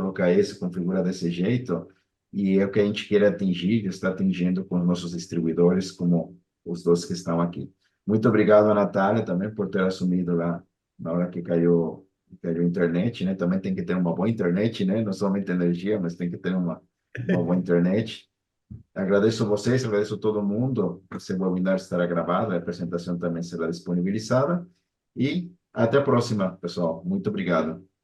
configura desse jeito, e é o que a gente quer atingir, está atingindo com os nossos distribuidores, como os 2 que estão aqui. Muito obrigado, Natália, também por ter assumido lá na hora que caiu a internet, né? Também tem que ter uma boa internet, né? Não somente energia, mas tem que ter uma boa internet. Agradeço a vocês, agradeço a todo mundo. Esse webinar estará gravado, a apresentação também será disponibilizada. E até a próxima, pessoal. Muito obrigado.